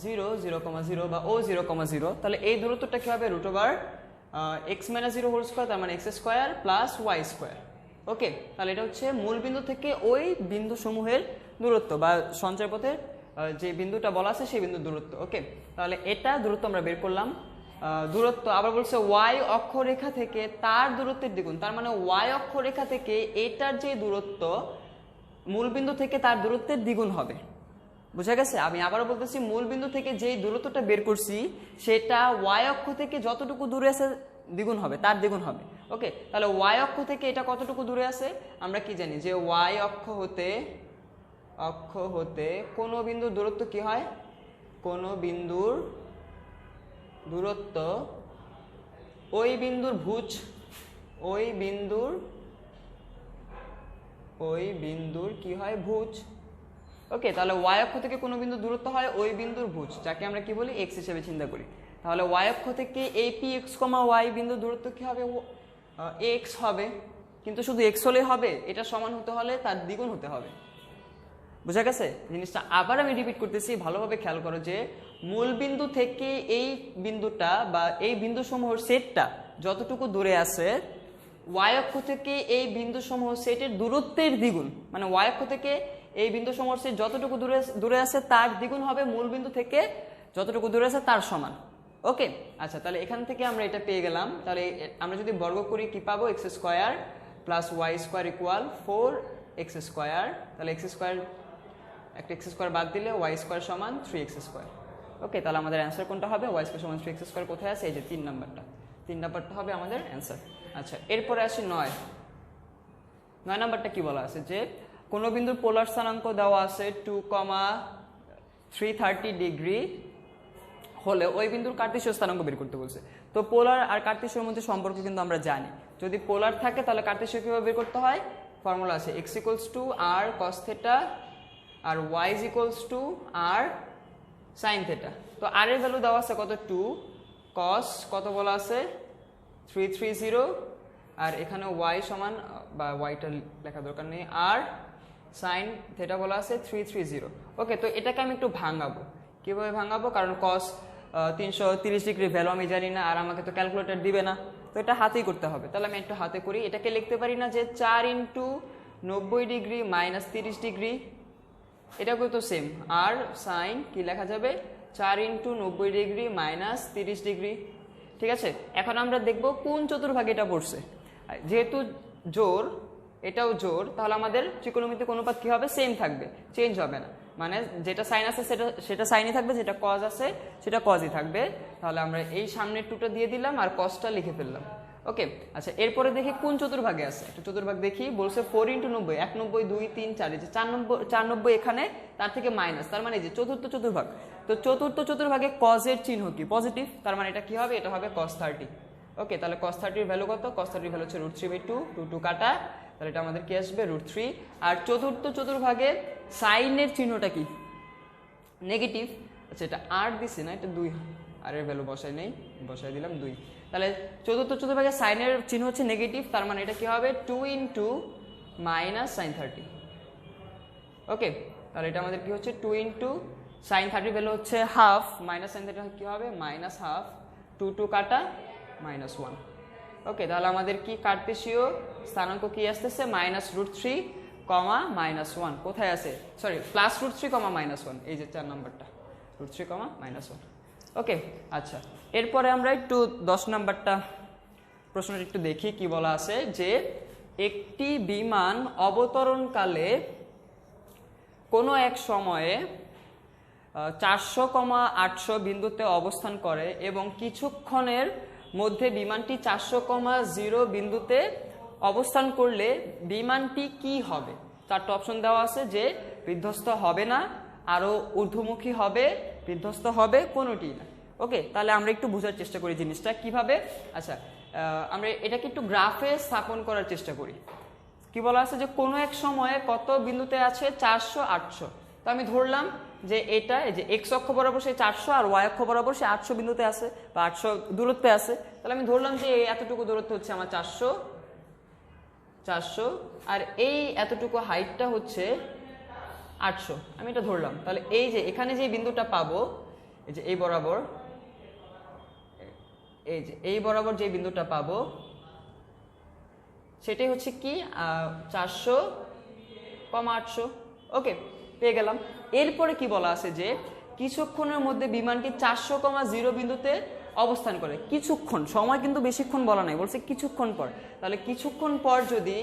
A: 0 0,0 বা ও 0,0, তাহলে এই দূরত্বটা কি হবে? Root over x minus 0 whole square, তার মানে x square plus Y square. Okay, তাহলে এটা হচ্ছে মূল বিন্দু থেকে ওই বিন্দু সমূহের দূরত্ব বা সঞ্চয় পথের যে বিন্দুটা বলা আছে সেই বিন্দুর দূরত্ব। ওকে, তাহলে এটা দূরত্ব আমরা বের করলাম। দূরত্ব আবার বলছে ওয়াই অক্ষরেখা থেকে তার দূরত্বের দ্বিগুণ, তার মানে ওয়াই অক্ষরেখা থেকে এটার যে দূরত্ব মূল বিন্দু থেকে তার দূরত্বের দ্বিগুণ হবে। বুঝা গেছে? আমি আবারও বলতেছি, মূল বিন্দু থেকে যেই দূরত্বটা বের করছি সেটা ওয়াই অক্ষ থেকে যতটুকু দূরে আছে দ্বিগুণ হবে, তার দ্বিগুণ হবে। ওকে, তাহলে ওয়াই অক্ষ থেকে এটা কতটুকু দূরে আছে? আমরা কি জানি যে ওয়াই অক্ষ হতে কোনো বিন্দুর দূরত্ব কি হয়? কোনো বিন্দুর দূরত্ব ওই বিন্দুর ভুজ, ওই বিন্দুর কি হয়? ভুজ। ওকে, তাহলে ওয়াই অক্ষ থেকে কোনো বিন্দু দূরত্ব হয় ওই বিন্দুর ভুজ, যাকে আমরা কি বলি? এক্স হিসেবে চিন্তা করি। তাহলে ওয়াই অক্ষ থেকে এই পি এক্স কমা ওয়াই বিন্দুর দূরত্ব কি হবে? এক্স হবে। কিন্তু শুধু এক্স হলেই হবে? এটা সমান হতে হলে তার দ্বিগুণ হতে হবে। বুঝা গেছে জিনিসটা? আবার আমি রিপিট করতেছি, ভালোভাবে খেয়াল করো যে মূল বিন্দু থেকে এই বিন্দুটা বা এই বিন্দু সমূহের সেটটা যতটুকু দূরে আছে, ওয়াই অক্ষ থেকে এই বিন্দু সমূহ সেটের দূরত্বের দ্বিগুণ, মানে ওয়াই অক্ষ থেকে এই বিন্দু সমূহ সেট যতটুকু দূরে আছে তার দ্বিগুণ হবে মূল বিন্দু থেকে যতটুকু দূরে আছে তার সমান। ওকে, আচ্ছা, তাহলে এখান থেকে আমরা এটা পেয়ে গেলাম। তাহলে আমরা যদি বর্গ করি কি পাবো? X square plus Y square equal 4x square. তাহলে এক্স স্কোয়ার, একটা এক্স স্কোয়ার বাদ দিলে ওয়াই স্কোয়ার সমান 3x স্কোয়ার। ওকে, তাহলে আমাদের অ্যান্সার কোনটা হবে? ওয়াই স্কোয়ার সমান 3x স্কোয়ার কোথায় আছে? এই যে 3 নাম্বারটা হবে আমাদের অ্যান্সার। আচ্ছা, এরপরে আসি 9 নাম্বারটা কি বলা আছে? যে কোনো বিন্দুর পোলার স্থানাঙ্ক দেওয়া আছে 2,330 ডিগ্রি হলে ওই বিন্দুর কার্তেশীয় স্থানাঙ্ক বের করতে বলছে। তো পোলার আর কার্তেশীয়র মধ্যে সম্পর্ক কিন্তু আমরা জানি, যদি পোলার থাকে তাহলে কার্তেশীয় কিভাবে বের করতে হয়? ফর্মুলা আছে x = r cos θ আর y = r sin θ। তো r এর ভ্যালু দেওয়া আছে কত? 2 cos কত বলা আছে? 330, আর এখানে y সমান, বা yটা লেখা দরকার নেই, r sin θ বলা আছে 330। ওকে, তো এটাকে আমি একটু ভাঙাবো। কিভাবে ভাঙাবো? কারণ cos 330 ডিগ্রি ভ্যালু আমি জানি না, আর আমাকে তো ক্যালকুলেটর দিবে না, তো এটা হাতেই করতে হবে। তাহলে আমি একটু হাতে করি। এটাকে লিখতে পারি না যে 4 × 90 ডিগ্রি মাইনাস 30 ডিগ্রি, এটাকেও তো সেম, আর সাইন কি লেখা যাবে? 4 × 90 ডিগ্রি মাইনাস 30 ডিগ্রি। ঠিক আছে, এখন আমরা দেখব কোন চতুর্ভাগে এটা পড়ছে। যেহেতু জোর, এটাও জোর, তাহলে আমাদের ত্রিকোণমিতিক অনুপাত কি হবে? সেম থাকবে, চেঞ্জ হবে না। মানে যেটা সাইন আছে সেটা সাইনই থাকবে, যেটা কজ আছে সেটা কজই থাকবে। তাহলে আমরা এই সামনের টুটা দিয়ে দিলাম আর কজটা লিখে ফেললাম। ওকে, আচ্ছা, এরপরে দেখি কোন চতুর্ভাগে আছে। একটা চতুর্ভাগ দেখি, বলছে 4 × 90, 1 90, 2 3 4, এই যে 4 90 এখানে, তার থেকে মাইনাস, তার মানে এই যে চতুর্থ চতুর্ভাগ। তো চতুর্থ চতুর্ভাগে কজের চিহ্ন কি? পজিটিভ, তার মানে এটা কি হবে? এটা হবে cos 30। ওকে, তাহলে cos 30 এর ভ্যালু কত? cos 30 এর ভ্যালু হচ্ছে √3/2, 2 কাটা, তাহলে এটা আমাদের কি আসবে? √3। আর চতুর্থ চতুর্ভাগে সাইনের চিহ্নটা কি? নেগেটিভ। আচ্ছা, এটা আর দিছি না, এটা 2, আর এর ভ্যালু বসাই নেই, বসাই দিলাম 2। তাহলে চতুর্থ চতুর্ভাগে সাইনের চিহ্ন হচ্ছে নেগেটিভ, তার মানে এটা কি হবে? 2 × -sin 30। ওকে, তাহলে এটা আমাদের কি হচ্ছে? 2 × sin 30 ভ্যালু হচ্ছে হাফ, মাইনাস sin 30 কি হবে? -হাফ, 2 কাটা, -1। ওকে, তাহলে আমাদের কি কার্তেশীয় স্থানাঙ্ক কি আসতেছে? -√3, -1 কোথায় আছে? সরি, +√3, -1, এই যে 4 নাম্বারটা, √3, -1। ওকে, আচ্ছা, এরপরে আমরা একটু 10 নাম্বারটা প্রশ্নটা একটু দেখি কি বলা আছে। যে একটি বিমান অবতরণকালে কোনো এক সময়ে 400,800 বিন্দুতে অবস্থান করে এবং কিছুক্ষণের মধ্যে বিমানটি 400,0 বিন্দুতে অবস্থান করলে বিমানটি কি হবে? 4টা অপশন দেওয়া আছে, যে বিধ্বস্ত হবে না, আরও ঊর্ধ্বমুখী হবে, বিধ্বস্ত হবে, কোনোটি না। ওকে, তাহলে আমরা একটু বোঝার চেষ্টা করি জিনিসটা কিভাবে। আচ্ছা, আমরা এটাকে একটু গ্রাফে স্থাপন করার চেষ্টা করি। কি বলা আছে? যে কোনো এক সময়ে কত বিন্দুতে আছে? 400, 800। তো আমি ধরলাম যে এটা, এই যে এক্স অক্ষ বরাবর সেই 400 আর ওয়াই অক্ষ বরাবর সে 800 বিন্দুতে আছে বা 800 দূরত্বে আছে। তাহলে আমি ধরলাম যে এতটুকু দূরত্ব হচ্ছে আমার 400, 400, আর এই এতটুকু হাইটটা হচ্ছে 800, আমি এটা ধরলাম। তাহলে এই যে এখানে যে বিন্দুটা পাবো, এই যে এই বরাবর, এই যে এই বরাবর যে বিন্দুটা পাবো সেটাই হচ্ছে কি 400, 800। ওকে, পেয়ে গেলাম। এরপরে কি বলা আছে যে কিছুক্ষণের মধ্যে বিমানটি 400,0 বিন্দুতে অবস্থান করে। কিছুক্ষণ, সময় কিন্তু বেশিক্ষণ বলা নাই, বলছে কিছুক্ষণ পর। তাহলে কিছুক্ষণ পর যদি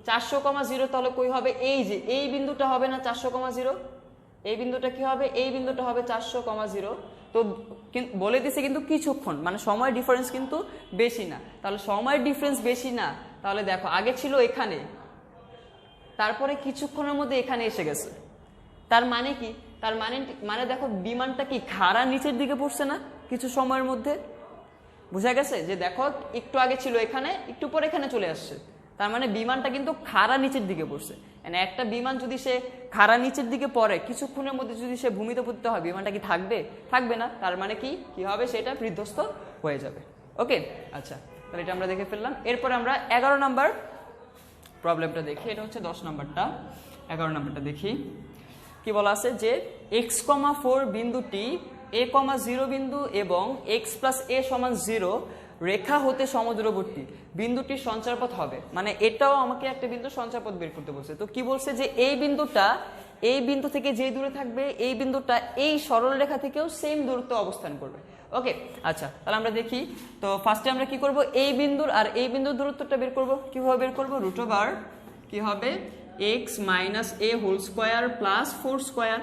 A: 400,0, তাহলে কই হবে? এই যে এই বিন্দুটা হবে না 400,0, এই বিন্দুটা কি হবে? এই বিন্দুটা হবে 400,0। তো বলে দিছে কিন্তু কিছুক্ষণ, মানে সময় ডিফারেন্স কিন্তু বেশি না। তাহলে সময়ের ডিফারেন্স বেশি না, তাহলে দেখো আগে ছিল এখানে, তারপরে কিছুক্ষণের মধ্যে এখানে এসে গেছে। তার মানে কি? তার মানে দেখো বিমানটা কি খাড়া নিচের দিকে পড়ছে না কিছু সময়ের মধ্যে? বুঝা গেছে যে দেখো একটু আগে ছিল এখানে, একটু পরে এখানে চলে আসছে। তার মানে বিমানটা কিন্তু খাড়া নিচের দিকে পড়ছে। মানে একটা বিমান যদি সে খাড়া নিচের দিকে পড়ে, কিছুক্ষণের মধ্যে যদি সে ভূমিতে পতিত হয়, বিমানটা কি থাকবে? থাকবে না। তার মানে কি হবে? সেটা বিধ্বস্ত হয়ে যাবে। ওকে, আচ্ছা, তাহলে এটা আমরা দেখে ফেললাম। এরপরে আমরা 11 নাম্বার প্রবলেমটা দেখি। এটা হচ্ছে 10 নাম্বারটা। 11 নাম্বারটা দেখি কি বলা আছে যে x,4 বিন্দুটি a,0 বিন্দু এবং x + a = 0 রেখা হতে সমদূরবর্তী বিন্দুটির সঞ্চারপথ হবে। মানে এটাও আমাকে একটা বিন্দু সঞ্চারপথ বের করতে বলছে। তো কি বলছে যে এই বিন্দুটা এই বিন্দু থেকে যে দূরে থাকবে, এই বিন্দুটা এই সরল রেখা থেকেও সেম দূরত্ব অবস্থান করবে। ওকে, আচ্ছা, তাহলে আমরা দেখি। তো ফার্স্টে আমরা কি করব? এই বিন্দুর আর এই বিন্দুর দূরত্বটা বের করব। কিভাবে বের করব? √ কি হবে x - a² + 4²।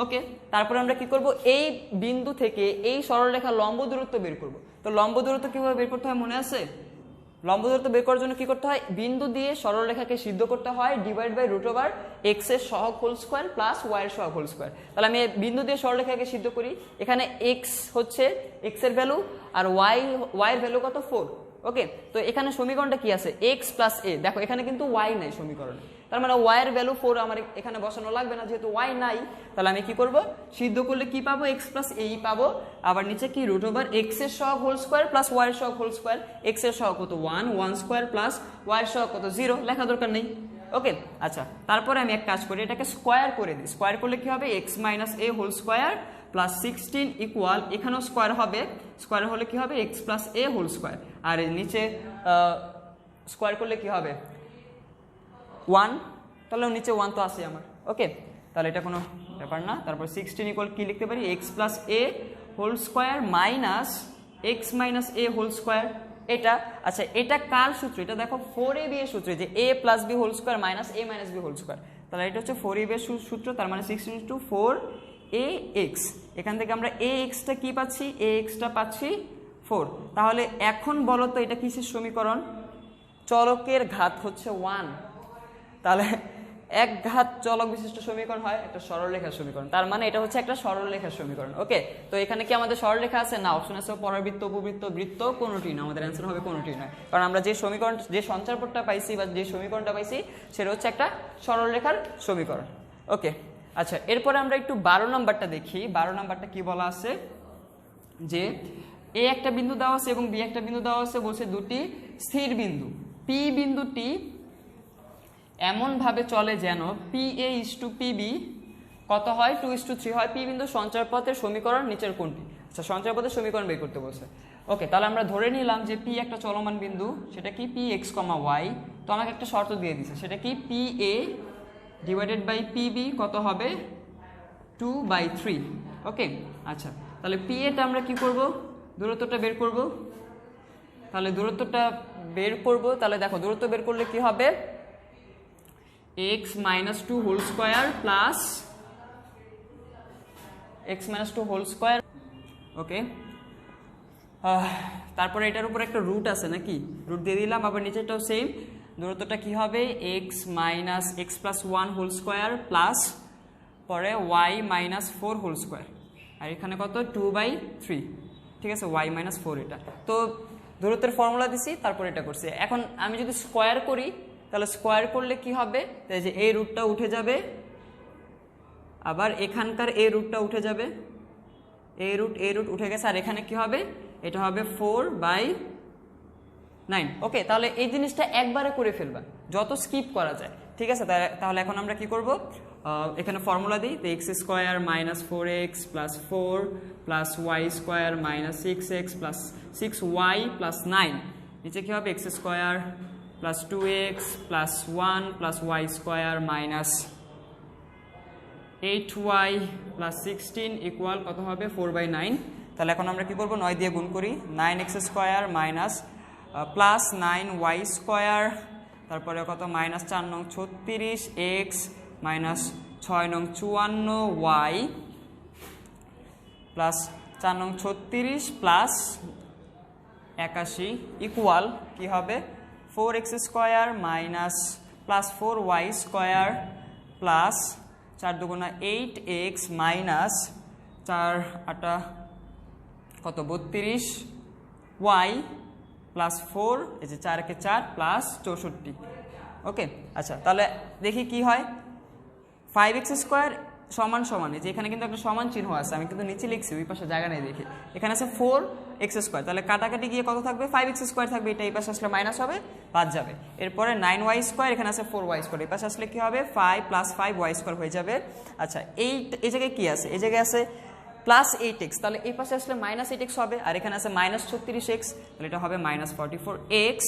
A: ওকে, তারপরে আমরা কি করব? এই বিন্দু থেকে এই সরলরেখা লম্ব দূরত্ব বের করব। তো লম্ব দূরত্ব কিভাবে বের করতে হয় মনে আছে? লম্ব দূরত্ব বের করার জন্য কি করতে হয়? বিন্দু দিয়ে সরলরেখাকে সিদ্ধ করতে হয়, / x এর সহগ হোল স্কয়ার প্লাস y এর সহগ হোল স্কয়ার। তাহলে আমি বিন্দু দিয়ে সরলরেখাকে সিদ্ধ করি। এখানে x হচ্ছে x এর ভ্যালু, আর y এর ভ্যালু কত? 4। ওকে, তো এখানে সমীকরণটা কি আছে? x + a। দেখো এখানে কিন্তু y নাই সমীকরণে, তার মানে y এর ভ্যালু 4 আমার এখানে বসানো লাগবে না, যেহেতু y নাই। তাহলে আমি কি করব? সিদ্ধ করলে কি পাবো? x + a পাবো। আবার নিচে কি? √ x এর সহগ হোল স্কয়ার প্লাস y এর সহগ হোল স্কয়ার। x এর সহগ কত? 1, 1² প্লাস y এর সহগ কত? 0। লেখা দরকার নেই। ওকে, আচ্ছা, তারপরে আমি এক কাজ করি, এটাকে স্কয়ার করে দিই। স্কয়ার করলে কি হবে? x - a² + 16 = এখানেও স্কয়ার হবে। স্কয়ার হলে কি হবে? x + a²। আর নিচে স্কয়ার করলে কি হবে? 1। তাহলে নিচে 1 তো আছে আমার। ওকে, তাহলে এটা কোনো ব্যাপার না। তারপর 16 = কি লিখতে পারি? x + a² - x - a²। এটা আচ্ছা, এটা কার সূত্র? এটা দেখো 4ab এর সূত্র, যে a + b² - a - b²। তাহলে এটা হচ্ছে 4ab এর সূত্র। তার মানে 16 * 4ax। এখান থেকে আমরা ax-টা কি পাচ্ছি? ax-টা পাচ্ছি 4। তাহলে এখন বলো তো এটা কিসের সমীকরণ? চলকের ঘাত হচ্ছে 1। তাহলে এক ঘাত চলক বিশিষ্ট সমীকরণ হয় একটা সরলরেখার সমীকরণ। তার মানে এটা হচ্ছে একটা সরলরেখার সমীকরণ। ওকে, তো এখানে কি আমাদের সরলরেখা আছে? না, অপশন আছে পরাবৃত্ত, উপবৃত্ত, বৃত্ত, কোনোটি না। আমাদের অ্যান্সার হবে কোনোটি নয়, কারণ আমরা যে সমীকরণ, যে সঞ্চারপথটা পাইছি বা যে সমীকরণটা পাইছি সেটা হচ্ছে একটা সরলরেখার সমীকরণ। ওকে, আচ্ছা, এরপরে আমরা একটু 12 নাম্বারটা দেখি। 12 নাম্বারটা কি বলা আছে যে এ একটা বিন্দু দেওয়া আছে এবং বি একটা বিন্দু দেওয়া আছে। বলছে দুটি স্থির বিন্দু পি বিন্দুটি এমন ভাবে চলে যেন PA = PB কত হয়? 2:3 হয়। পি বিন্দু সঞ্চারপথের সমীকরণ নিচের কোনটি? আচ্ছা, সঞ্চারপথের সমীকরণ বের করতে বলছে। ওকে, তাহলে আমরা ধরে নিলাম যে পি একটা চলমান বিন্দু, সেটা কি px, y। তো আমাকে একটা শর্ত দিয়ে দিছে, সেটা কি PA / PB কত হবে? 2/3। ওকে, আচ্ছা, তাহলে PA-টা আমরা কি করব? দূরত্বটা বের করব। তাহলে দূরত্বটা বের করব। তাহলে দেখো দূরত্ব বের করলে কি হবে? x - 2² plus x - 2²। ওকে, তারপরে এটার উপর একটা রুট আছে নাকি? রুট দিয়ে দিলাম। আবার নিচেরটাও সেম। দূরত্বটা কি হবে? x - x + 1² প্লাস পরে y - 4²। আর এখানে কত? 2/3। ঠিক আছে, y - 4 এটা। তো দূরত্বের ফর্মুলা দিছি, তারপর এটা করছি। এখন আমি যদি স্কোয়ার করি, তাহলে স্কোয়ার করলে কি হবে? তাই যে এই রুটটা উঠে যাবে, আবার এখানকার এই রুটটা উঠে যাবে, এই রুট উঠে গেছে। আর এখানে কি হবে? এটা হবে 4/9। ওকে, তাহলে এই জিনিসটা একবারে করে ফেলবা, যত স্কিপ করা যায়, ঠিক আছে। তাহলে এখন আমরা কি করব, এখানে ফর্মুলা দিই, তো X square minus 4x plus 4 plus Y square minus 6x plus 6y plus 9, নিচে কী হবে X square plus 2x plus 1 plus Y square minus 8y plus 16 equal কত হবে 4/9। তাহলে এখন আমরা কি করব, 9 দিয়ে গুণ করি, 9x square minus plus 9y square, তারপরে কত মাইনাস 4 নং 36x মাইনাস 6 নং 54y প্লাস 4 নং 36 প্লাস 81 ইকুয়াল কি হবে 4x square minus plus 4y square plus 4 দুগুণা 8x মাইনাস 4 8 কত 32y প্লাস 4, এই যে 4 কে 4 প্লাস 64। ওকে, আচ্ছা তাহলে দেখি কি হয়, 5x স্কোয়ার সমান সমান, এই যে এখানে কিন্তু একটা সমান চিহ্ন আছে, আমি কিন্তু নিচে লিখছি, ওই পাশে জায়গা নেই দেখি, এখানে আছে 4x স্কোয়ার, তাহলে কাটাকাটি গিয়ে কত থাকবে 5x স্কোয়ার থাকবে, এটা এই পাশে আসলে মাইনাস হবে, বাদ যাবে। এরপরে 9y স্কোয়ার, এখানে আছে 4y স্কোয়ার, এই পাশে আসলে কি হবে 5 প্লাস 5y স্কোয়ার হয়ে যাবে। আচ্ছা এই জায়গায় কি আছে, এই জায়গায় আছে প্লাস 8x, তাহলে এই পাশে আসলে মাইনাস 8x হবে, আর এখানে আছে মাইনাস 36x, তাহলে এটা হবে মাইনাস 44x,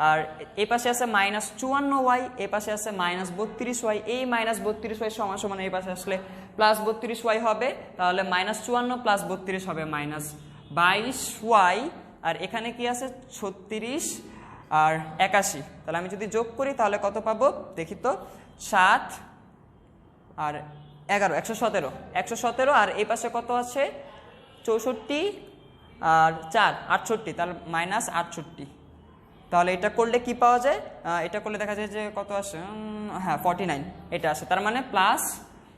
A: আর এই পাশে আছে মাইনাস 54y, এই পাশে আছে মাইনাস 32y, এই মাইনাস 32y সমান সমান এই পাশে আসলে প্লাস 32y হবে, তাহলে মাইনাস 54 প্লাস 32 হবে মাইনাস 22y, আর এখানে কি আছে 36 আর 81, তাহলে আমি যদি যোগ করি তাহলে কত পাবো দেখি তো, 7 আর 11 117, আর এই পাশে কত আছে 64 আর 4 68, তাহলে মাইনাস 68। তাহলে এটা করলে কি পাওয়া যায়, এটা করলে দেখা যায় যে কত আসে, হ্যাঁ 49 এটা আসে, তার মানে প্লাস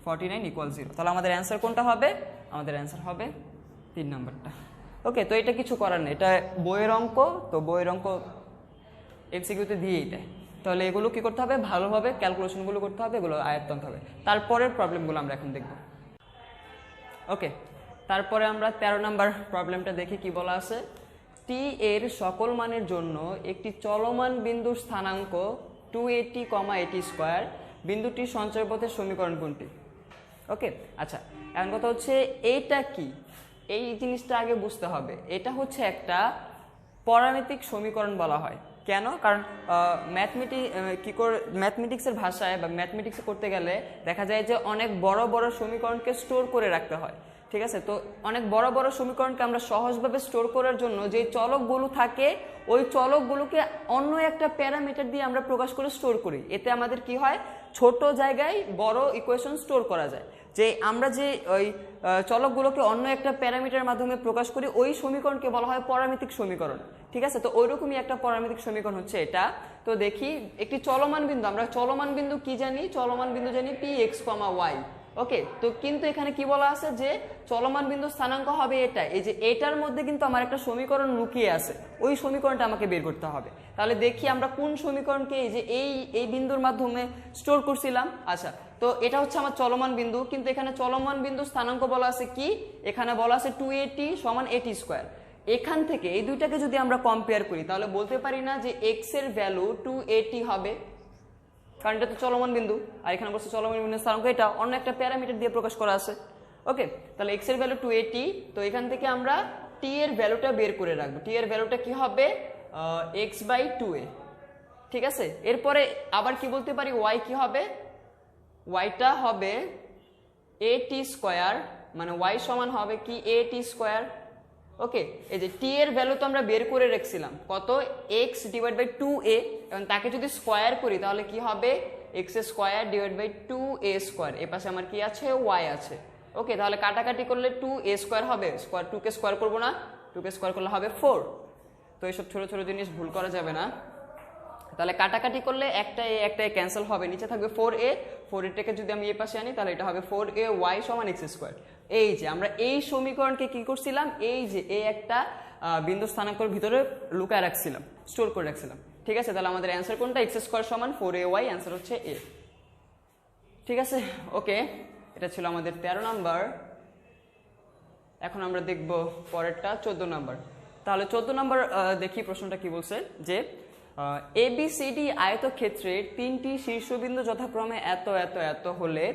A: 49 ইকুয়াল 0। তাহলে আমাদের অ্যান্সার কোনটা হবে, আমাদের অ্যান্সার হবে 3 নম্বরটা। ওকে, তো এটা কিছু করার নেই, এটা বইয়ের অঙ্ক, তো বইয়ের অঙ্ক এমসিকিউতে দিয়েই দেয়, তাহলে এগুলো কি করতে হবে, ভালোভাবে ক্যালকুলেশনগুলো করতে হবে, এগুলো আয়ত্ত আনতে হবে। তারপরের প্রবলেমগুলো আমরা এখন দেখব। ওকে, তারপরে আমরা 13 নম্বর প্রবলেমটা দেখি কি বলা আছে। টি এর সকল মানের জন্য একটি চলমান বিন্দুর স্থানাঙ্ক 280, 80 স্কোয়ার, বিন্দুটির সঞ্চয়পথের সমীকরণ কোনটি? ওকে, আচ্ছা এখন কথা হচ্ছে এইটা কি, এই জিনিসটা আগে বুঝতে হবে। এটা হচ্ছে একটা পরামিতিক সমীকরণ বলা হয়। কেন? কারণ ম্যাথমেটিক্সের ভাষায় বা ম্যাথমেটিক্স করতে গেলে দেখা যায় যে অনেক বড় বড় সমীকরণকে স্টোর করে রাখতে হয়, ঠিক আছে। তো অনেক বড় বড় সমীকরণকে আমরা সহজভাবে স্টোর করার জন্য যে চলকগুলো থাকে ওই চলকগুলোকে অন্য একটা প্যারামিটার দিয়ে আমরা প্রকাশ করে স্টোর করি। এতে আমাদের কি হয়, ছোট জায়গায় বড় ইকুয়েশন স্টোর করা যায়। যে আমরা যে ওই চলকগুলোকে অন্য একটা প্যারামিটারের মাধ্যমে প্রকাশ করি ওই সমীকরণকে বলা হয় পরামিতিক সমীকরণ, ঠিক আছে। তো ওইরকমই একটা পরামিতিক সমীকরণ হচ্ছে এটা। তো দেখি একটি চলমান বিন্দু, আমরা চলমান বিন্দু কি জানি, চলমান বিন্দু জানি px, y। ওকে, তো কিন্তু এখানে কি বলা আছে যে চলমান বিন্দু স্থানাঙ্ক হবে এটা, এই যে এটার মধ্যে কিন্তু আমার একটা সমীকরণ লুকিয়ে আছে, ওই সমীকরণটা আমাকে বের করতে হবে। তাহলে দেখি আমরা কোন সমীকরণকে এই যে এই বিন্দুর মাধ্যমে স্টোর করছিলাম। আচ্ছা, তো এটা হচ্ছে আমার চলমান বিন্দু, কিন্তু এখানে চলমান বিন্দু স্থানাঙ্ক বলা আছে কি, এখানে বলা আছে 280 সমান 80 স্কোয়ার। এখান থেকে এই দুইটাকে যদি আমরা কম্পেয়ার করি তাহলে বলতে পারি না যে এক্স এর ভ্যালু 280 হবে, কারণ এটা তো চলমান বিন্দু, আর এখানে বলছে চলমান বিন্দুর স্থানাঙ্ক এটা অন্য একটা প্যারামিটার দিয়ে প্রকাশ করা আছে। ওকে, তাহলে এক্স এর ভ্যালু 280, তো এখান থেকে আমরা টি এর ভ্যালুটা বের করে রাখবো। টি এর ভ্যালুটা কি হবে, x/2a, ঠিক আছে। এরপরে আবার কি বলতে পারি, ওয়াই কি হবে, ওয়াইটা হবে at স্কোয়ার, মানে ওয়াই সমান হবে কি at স্কোয়ার। ওকে, এই যে টি এর ভ্যালু তো আমরা বের করে রেখেছিলাম কত, x/2a, এবং তাকে যদি স্কোয়ার করি তাহলে কি হবে x² / 2a²। এ পাশে আমার কি আছে, y আছে। ওকে, তাহলে কাটাকাটি করলে 2a² হবে, 2কে স্কোয়ার করবো না, 2কে স্কোয়ার করলে হবে 4। তো এইসব ছোট ছোট জিনিস ভুল করা যাবে না। তাহলে কাটাকাটি করলে একটা ক্যান্সেল হবে, নিচে থাকবে 4a, 4a-টাকে যদি আমি এই পাশে আনি তাহলে এটা হবে 4ay সমান x²। এই যে আমরা এই সমীকরণকে কি করছিলাম, এই যে এই একটা বিন্দু স্থানাঙ্কের ভিতরে লুকায় রাখছিলাম, স্টোর করে রাখছিলাম, ঠিক আছে। তাহলে আমাদের অ্যান্সার কোনটা, x² সমান 4ay, অ্যান্সার হচ্ছে a, ঠিক আছে। ওকে, এটা ছিল আমাদের 13 নাম্বার। এখন আমরা দেখব পরেরটা 14 নাম্বার। তাহলে 14 নাম্বার দেখি প্রশ্নটা কি বলছে, যে ABCD আয়তক্ষেত্রের তিনটি শীর্ষবিন্দু যথাক্রমে এত এত এত হলে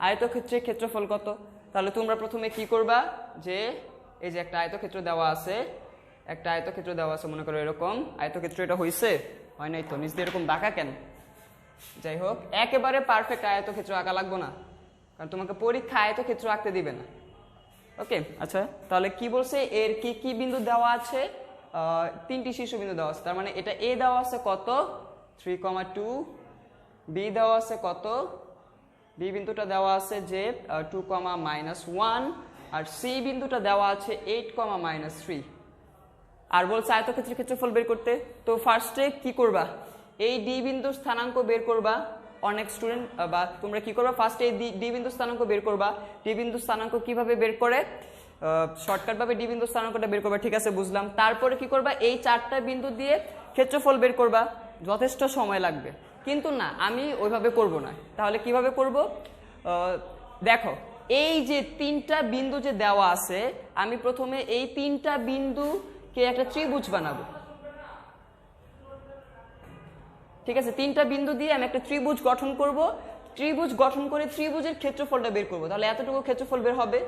A: আয়তক্ষেত্রের ক্ষেত্রফল কত? তাহলে তোমরা প্রথমে কি করবা, যে এই যে একটা আয়তক্ষেত্র দেওয়া আছে, মনে করো এরকম আয়তক্ষেত্র, এটা হইছে? হয় নাই তো, নিচ দিয়ে এরকম বাঁকা কেন? যাই হোক, একেবারে পারফেক্ট আয়তক্ষেত্র আঁকা লাগবো না, কারণ তোমাকে পরীক্ষা আয়তক্ষেত্র আঁকতে দিবে না। ওকে, আচ্ছা, তাহলে কি বলছে, এর কি কি বিন্দু দেওয়া আছে? তিনটি শীর্ষবিন্দু দেওয়া আছে, তার মানে এটা এ দেওয়া আছে কত, 3,2, বি দেওয়া আছে কত, বি বিন্দুটা দেওয়া আছে যে 2,-1, আর সি বিন্দুটা দেওয়া আছে 8,-3। আর বলছে আয়তক্ষেত্রের ক্ষেত্রফল বের করতে। তো ফার্স্টে কি করবা, এই ডি বিন্দুর স্থানাঙ্ক বের করবা। অনেক স্টুডেন্ট বা তোমরা কি করবা, ফার্স্টে এই ডি বিন্দুর স্থানাঙ্ক বের করবা। ডি বিন্দুর স্থানাঙ্ক কিভাবে বের করে, শর্টকাট ভাবে ডি বিন্দুর স্থানাঙ্কটা বের করবা, ঠিক আছে, বুঝলাম। তারপরে কি করবা, এই চারটা বিন্দু দিয়ে ক্ষেত্রফল বের করবা, যথেষ্ট সময় লাগবে। কিন্তু না, আমি ওইভাবে করব না। তাহলে কিভাবে করব, দেখো এই যে তিনটা বিন্দু যে দেওয়া আছে, আমি প্রথমে এই তিনটা বিন্দুকে একটা ত্রিভুজ বানাবো, ঠিক আছে। তিনটা বিন্দু দিয়ে আমি একটা ত্রিভুজ গঠন করব। ত্রিভুজ গঠন করে ত্রিভুজের ক্ষেত্রফলটা বের করব। তাহলে এতটুকু ক্ষেত্রফল বের হবে,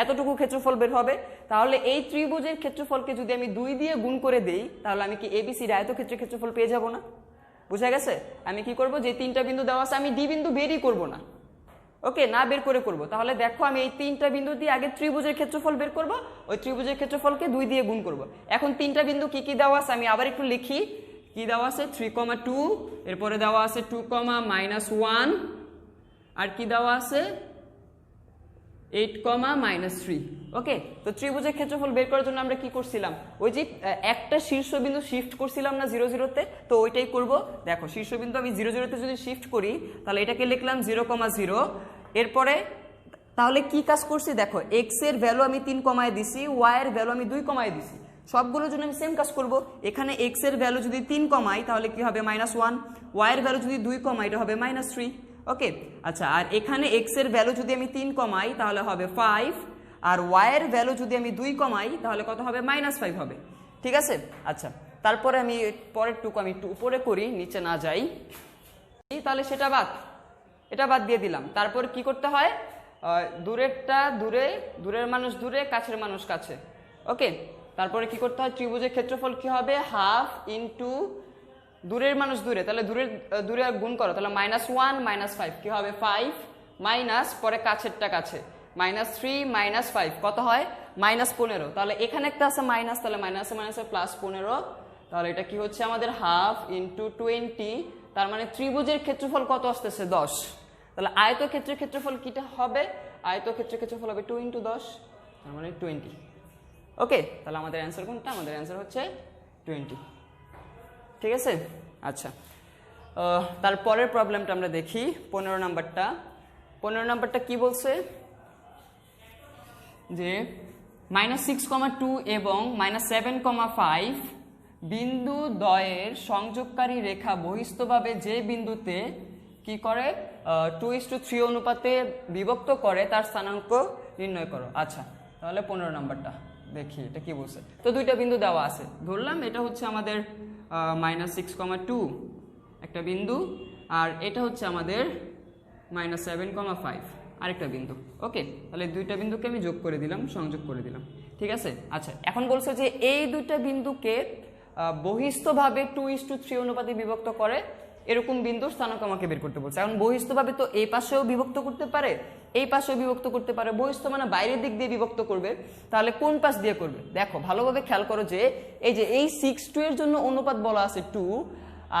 A: এতটুকু ক্ষেত্রফল বের হবে। তাহলে এই ত্রিভুজের ক্ষেত্রফলকে যদি আমি 2 দিয়ে গুণ করে দেই, তাহলে আমি কি এবিসি আয়তক্ষেত্রের ক্ষেত্রফল পেয়ে যাব না? বুঝা গেছে? আমি কি করব, যে তিনটা বিন্দু দেওয়া আছে আমি ডি বিন্দু বেরই করব না, ওকে, না বের করে করব। তাহলে দেখো আমি এই তিনটা বিন্দু দিয়ে আগে ত্রিভুজের ক্ষেত্রফল বের করব, ওই ত্রিভুজের ক্ষেত্রফলকে 2 দিয়ে গুণ করব। এখন তিনটা বিন্দু কি কি দেওয়া আছে আমি আবার একটু লিখি। কি দেওয়া আছে, 3,2, এরপরে দেওয়া আছে 2,-1, আর কি দেওয়া আছে 8,-3। ওকে, তো ত্রিভুজের ক্ষেত্রফল বের করার জন্য আমরা কি করছিলাম, ওই যে একটা শীর্ষবিন্দু শিফট করছিলাম না 0, 0-তে, তো ওইটাই করব। দেখো শীর্ষবিন্দু আমি 0, 0-তে যদি শিফট করি, তাহলে এটাকে লিখলাম 0,0। এরপরে তাহলে কি কাজ করছি, দেখো এক্স এর ভ্যালু আমি 3 কমায় দিছি, ওয়াই এর ভ্যালু আমি 2 কমায় দিছি। সবগুলোর জন্য আমি সেম কাজ করব। এখানে এক্স এর ভ্যালু যদি 3 কমাই তাহলে কি হবে -1, ওয়াই এর ভ্যালু যদি 2 কমাই এটা হবে -3। ওকে, আচ্ছা, আর এখানে এক্স এর ভ্যালু যদি আমি 3 কমাই তাহলে হবে 5, আর ওয়াই এর ভ্যালু যদি আমি 2 কমাই তাহলে কত হবে, -5 হবে, ঠিক আছে। আচ্ছা, তারপরে আমি পরের টুকু আমি একটু উপরে করি, নিচে না যাই। তাহলে সেটা বাদ, এটা বাদ দিয়ে দিলাম। তারপর কি করতে হয়, দূরেরটা দূরে, দূরের মানুষ দূরে, কাছের মানুষ কাছে। ওকে, তারপরে কি করতে হয়, ত্রিভুজের ক্ষেত্রফল কি হবে, হাফ ইন্টু দূরের মানুষ দূরে, তাহলে দূরে গুণ করো, তাহলে -1 -5 কি হবে 5, মাইনাস পরে কাছেরটা কাছে, -3 -5 কত হয়, -15। তাহলে এখানে একটা আছে মাইনাস, তাহলে মাইনাসে মাইনাসে +15, তাহলে এটা কি হচ্ছে আমাদের হাফ ইন্টু 20। তার মানে ত্রিভুজের ক্ষেত্রফল কত আসতেছে, 10। তাহলে আয়তক্ষেত্রের ক্ষেত্রফল কিটা হবে, আয়তক্ষেত্রের ক্ষেত্রফল হবে 2 × 10, তার মানে 20। ওকে, তাহলে আমাদের অ্যান্সার কোনটা, আমাদের অ্যান্সার হচ্ছে 20, ঠিক আছে। আচ্ছা, তারপরের প্রবলেমটা আমরা দেখি, 15 নাম্বারটা। 15 নাম্বারটা কি বলছে, যে -6,2 এবং -7,5 বিন্দু দ্বয়ের সংযোগকারী রেখা বহিস্থভাবে যে বিন্দুতে কি করে 2:3 অনুপাতে বিভক্ত করে তার স্থানাঙ্ক নির্ণয় করো। আচ্ছা, তাহলে 15 নাম্বারটা দেখি এটা কি বলছে। তো দুইটা বিন্দু দেওয়া আছে, ধরলাম এটা হচ্ছে আমাদের -6,2 একটা বিন্দু, আর এটা হচ্ছে আমাদের -7,5 আরেকটা বিন্দু। ওকে, তাহলে দুইটা বিন্দুকে আমি যোগ করে দিলাম, সংযোগ করে দিলাম, ঠিক আছে। আচ্ছা, এখন বলছে যে এই দুইটা বিন্দুকে বহিস্থভাবে 2:3 অনুপাতে বিভক্ত করে এরকম বিন্দুর স্থানাঙ্ক আমাকে বের করতে বলছে। এখন বহিস্থভাবে তো এই পাশেও বিভক্ত করতে পারে, এই পাশেও বিভক্ত করতে পারে। বহিস্থ মানে বাইরের দিক দিয়ে বিভক্ত করবে, তাহলে কোন পাশ দিয়ে করবে, দেখো ভালোভাবে খেয়াল করো যে এই যে এই 6,2 এর জন্য অনুপাত বলা আছে 2,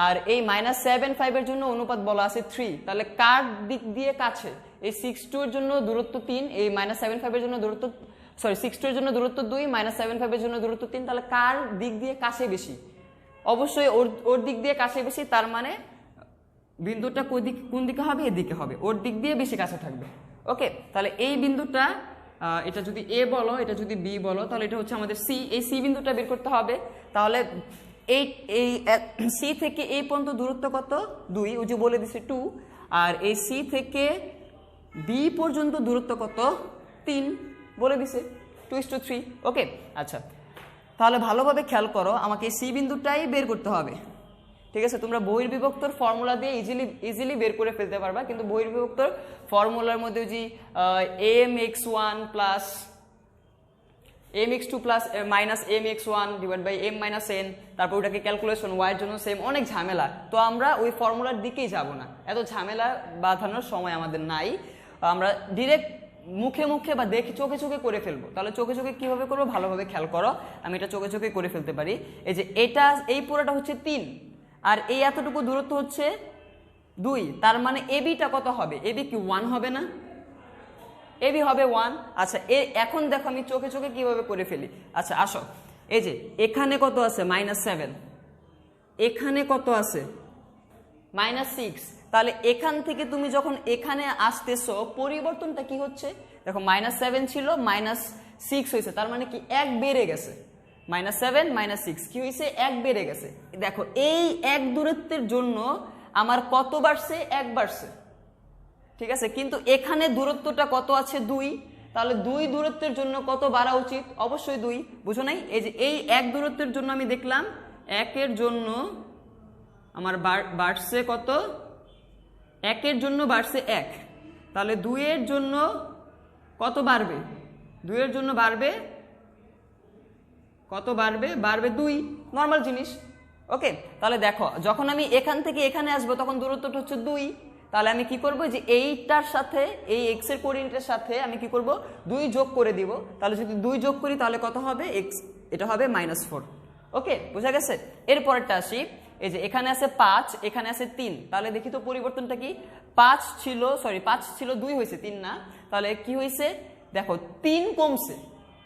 A: আর এই -7,5 এর জন্য অনুপাত বলা আছে 3। তাহলে কার দিক দিয়ে কাছে, এই 6,2 এর জন্য দূরত্ব 3, এই -7,5 এর জন্য দূরত্ব, সরি 6,2 এর জন্য দূরত্ব 2, -7,5 এর জন্য দূরত্ব 3। তাহলে কার দিক দিয়ে কাছে বেশি, অবশ্যই ওর দিক দিয়ে কাছে বেশি। তার মানে বিন্দুটা কোন দিকে হবে, এদিকে হবে, ওর দিক দিয়ে বেশি কাছে থাকবে। ওকে, তাহলে এই বিন্দুটা, এটা যদি এ বলো, এটা যদি বি বলো, তাহলে এটা হচ্ছে আমাদের সি। এই সি বিন্দুটা বের করতে হবে। তাহলে এই সি থেকে এই পর্যন্ত দূরত্ব কত, 2, ওই যে বলে দিছে 2, আর এই সি থেকে বি পর্যন্ত দূরত্ব কত, 3 বলে দিছে, 2:3। ওকে, আচ্ছা, তাহলে ভালোভাবে খেয়াল করো, আমাকে সি বিন্দুটাই বের করতে হবে। ঠিক আছে, তোমরা বহির্বিভক্তর ফর্মুলা দিয়ে ইজিলি বের করে ফেলতে পারবা, কিন্তু বহির্বিভক্তর ফর্মুলার মধ্যে যে mx1 plus mx2 plus minus mx1 divide by m minus n, তারপর ওটাকে ক্যালকুলেশন y এর জন্য সেম, অনেক ঝামেলা। তো আমরা ওই ফর্মুলার দিকেই যাব না, এত ঝামেলা বাঁধানোর সময় আমাদের নাই। আমরা ডিরেক্ট মুখে মুখে বা দেখে চোখে চোখে করে ফেলবো। তাহলে চোখে চোখে কিভাবে করবো ভালোভাবে খেয়াল করো, আমি এটা চোখে চোখে করে ফেলতে পারি। এই যে এটা, এই পুরোটা হচ্ছে 3, আর এই এতটুকু দূরত্ব হচ্ছে 2, তার মানে এবিটা কত হবে? এবি কি 1 হবে না? এবি হবে 1। আচ্ছা, এখন দেখো আমি চোখে চোখে কিভাবে করে ফেলি। আচ্ছা আসো, এই যে এখানে কত আছে? -7, এখানে কত আছে? -6। তাহলে এখান থেকে তুমি যখন এখানে আসতেছো পরিবর্তনটা কি হচ্ছে? দেখো -7 ছিল -6 হয়েছে, তার মানে কি 1 বেড়ে গেছে। -7 -6 কি হয়েছে? 1 বেড়ে গেছে। দেখো এই 1 দূরত্বের জন্য আমার কত বাড়ছে? 1 বাড়ছে। ঠিক আছে, কিন্তু এখানে দূরত্বটা কত আছে? 2। তাহলে 2 দূরত্বের জন্য কত বাড়া উচিত? অবশ্যই 2। বুঝো নাই? এই যে এই 1 দূরত্বের জন্য আমি দেখলাম 1 এর জন্য আমার বাড়ছে কত? 1 এর জন্য বাড়ছে 1। তাহলে 2 এর জন্য কত বাড়বে? 2 এর জন্য বাড়বে কত? বাড়বে 2, নর্মাল জিনিস। ওকে, তাহলে দেখো যখন আমি এখান থেকে এখানে আসবো তখন দূরত্বটা হচ্ছে 2। তাহলে আমি কি করব? যে এইটার সাথে এই x এর কোঅর্ডিনেটের সাথে আমি কি করব? 2 যোগ করে দিব। তাহলে যদি 2 যোগ করি তাহলে কত হবে? x, এটা হবে -4। ওকে, বোঝা গেছে? এরপরটা আসি, এই যে এখানে আছে 5, এখানে আছে 3। তাহলে দেখি তো পরিবর্তনটা কি? 5 ছিল 2 হয়েছে, 3 না। তাহলে কি হয়েছে? দেখো 3 কমছে,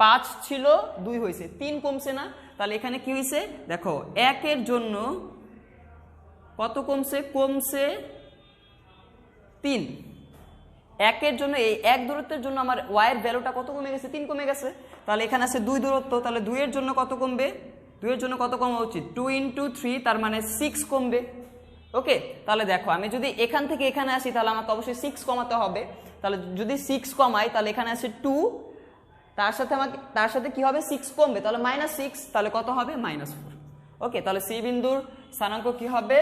A: 5 ছিল 2 হয়েছে, 3 কমছে না? তাহলে এখানে কি হয়েছে? দেখো 1 এর জন্য কত কমছে? কমছে 3। 1 এর জন্য, এই 1 দূরত্বের জন্য আমার y এর ভ্যালুটা কত কমে গেছে? 3 কমে গেছে। তাহলে এখানে আছে 2 দূরত্ব, তাহলে 2 এর জন্য কত কমবে? 2 এর জন্য কত কমা উচিত? 2 × 3, তার মানে 6 কমবে। ওকে, তাহলে দেখো আমি যদি এখান থেকে এখানে আসি তাহলে আমাকে অবশ্যই 6 কমাতে হবে। তাহলে যদি 6 কমাই তাহলে এখানে আছে 2, তার সাথে কি হবে? 6 কমবে, তাহলে -6, তাহলে কত হবে? -4। ওকে, তাহলে সি বিন্দুর স্থানাঙ্ক কি হবে?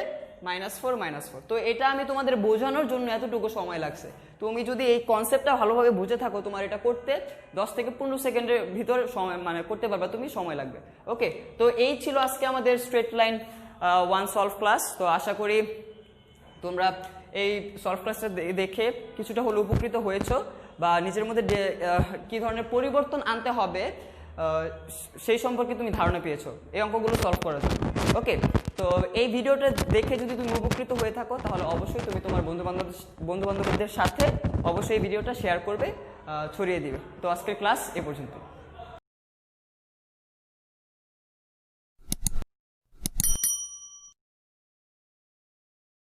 A: -4। তো এটা আমি তোমাদের বোঝানোর জন্য এতটুকু সময় লাগছে। তুমি যদি এই কনসেপ্টটা ভালোভাবে বুঝে থাকো, তোমার এটা করতে 10 থেকে 15 সেকেন্ডের ভিতর সময়, মানে করতে পারবা তুমি, সময় লাগবে। ওকে, তো এই ছিল আজকে আমাদের স্ট্রেট লাইন 1 সলভ ক্লাস। তো আশা করি তোমরা এই সলভ ক্লাসটা দেখে কিছুটা হলে উপকৃত হয়েছো, বা নিজের মধ্যে কি ধরনের পরিবর্তন আনতে হবে সেই সম্পর্কে তুমি ধারণা পেয়েছো এই অঙ্কগুলো সলভ করার জন্য। ওকে, তো এই ভিডিওটা দেখে যদি তুমি উপকৃত হয়ে থাকো তাহলে অবশ্যই তুমি তোমার বন্ধু বান্ধবদের সাথে অবশ্যই এই ভিডিওটা শেয়ার করবে, ছড়িয়ে দিবে। তো আজকের ক্লাস এ পর্যন্ত।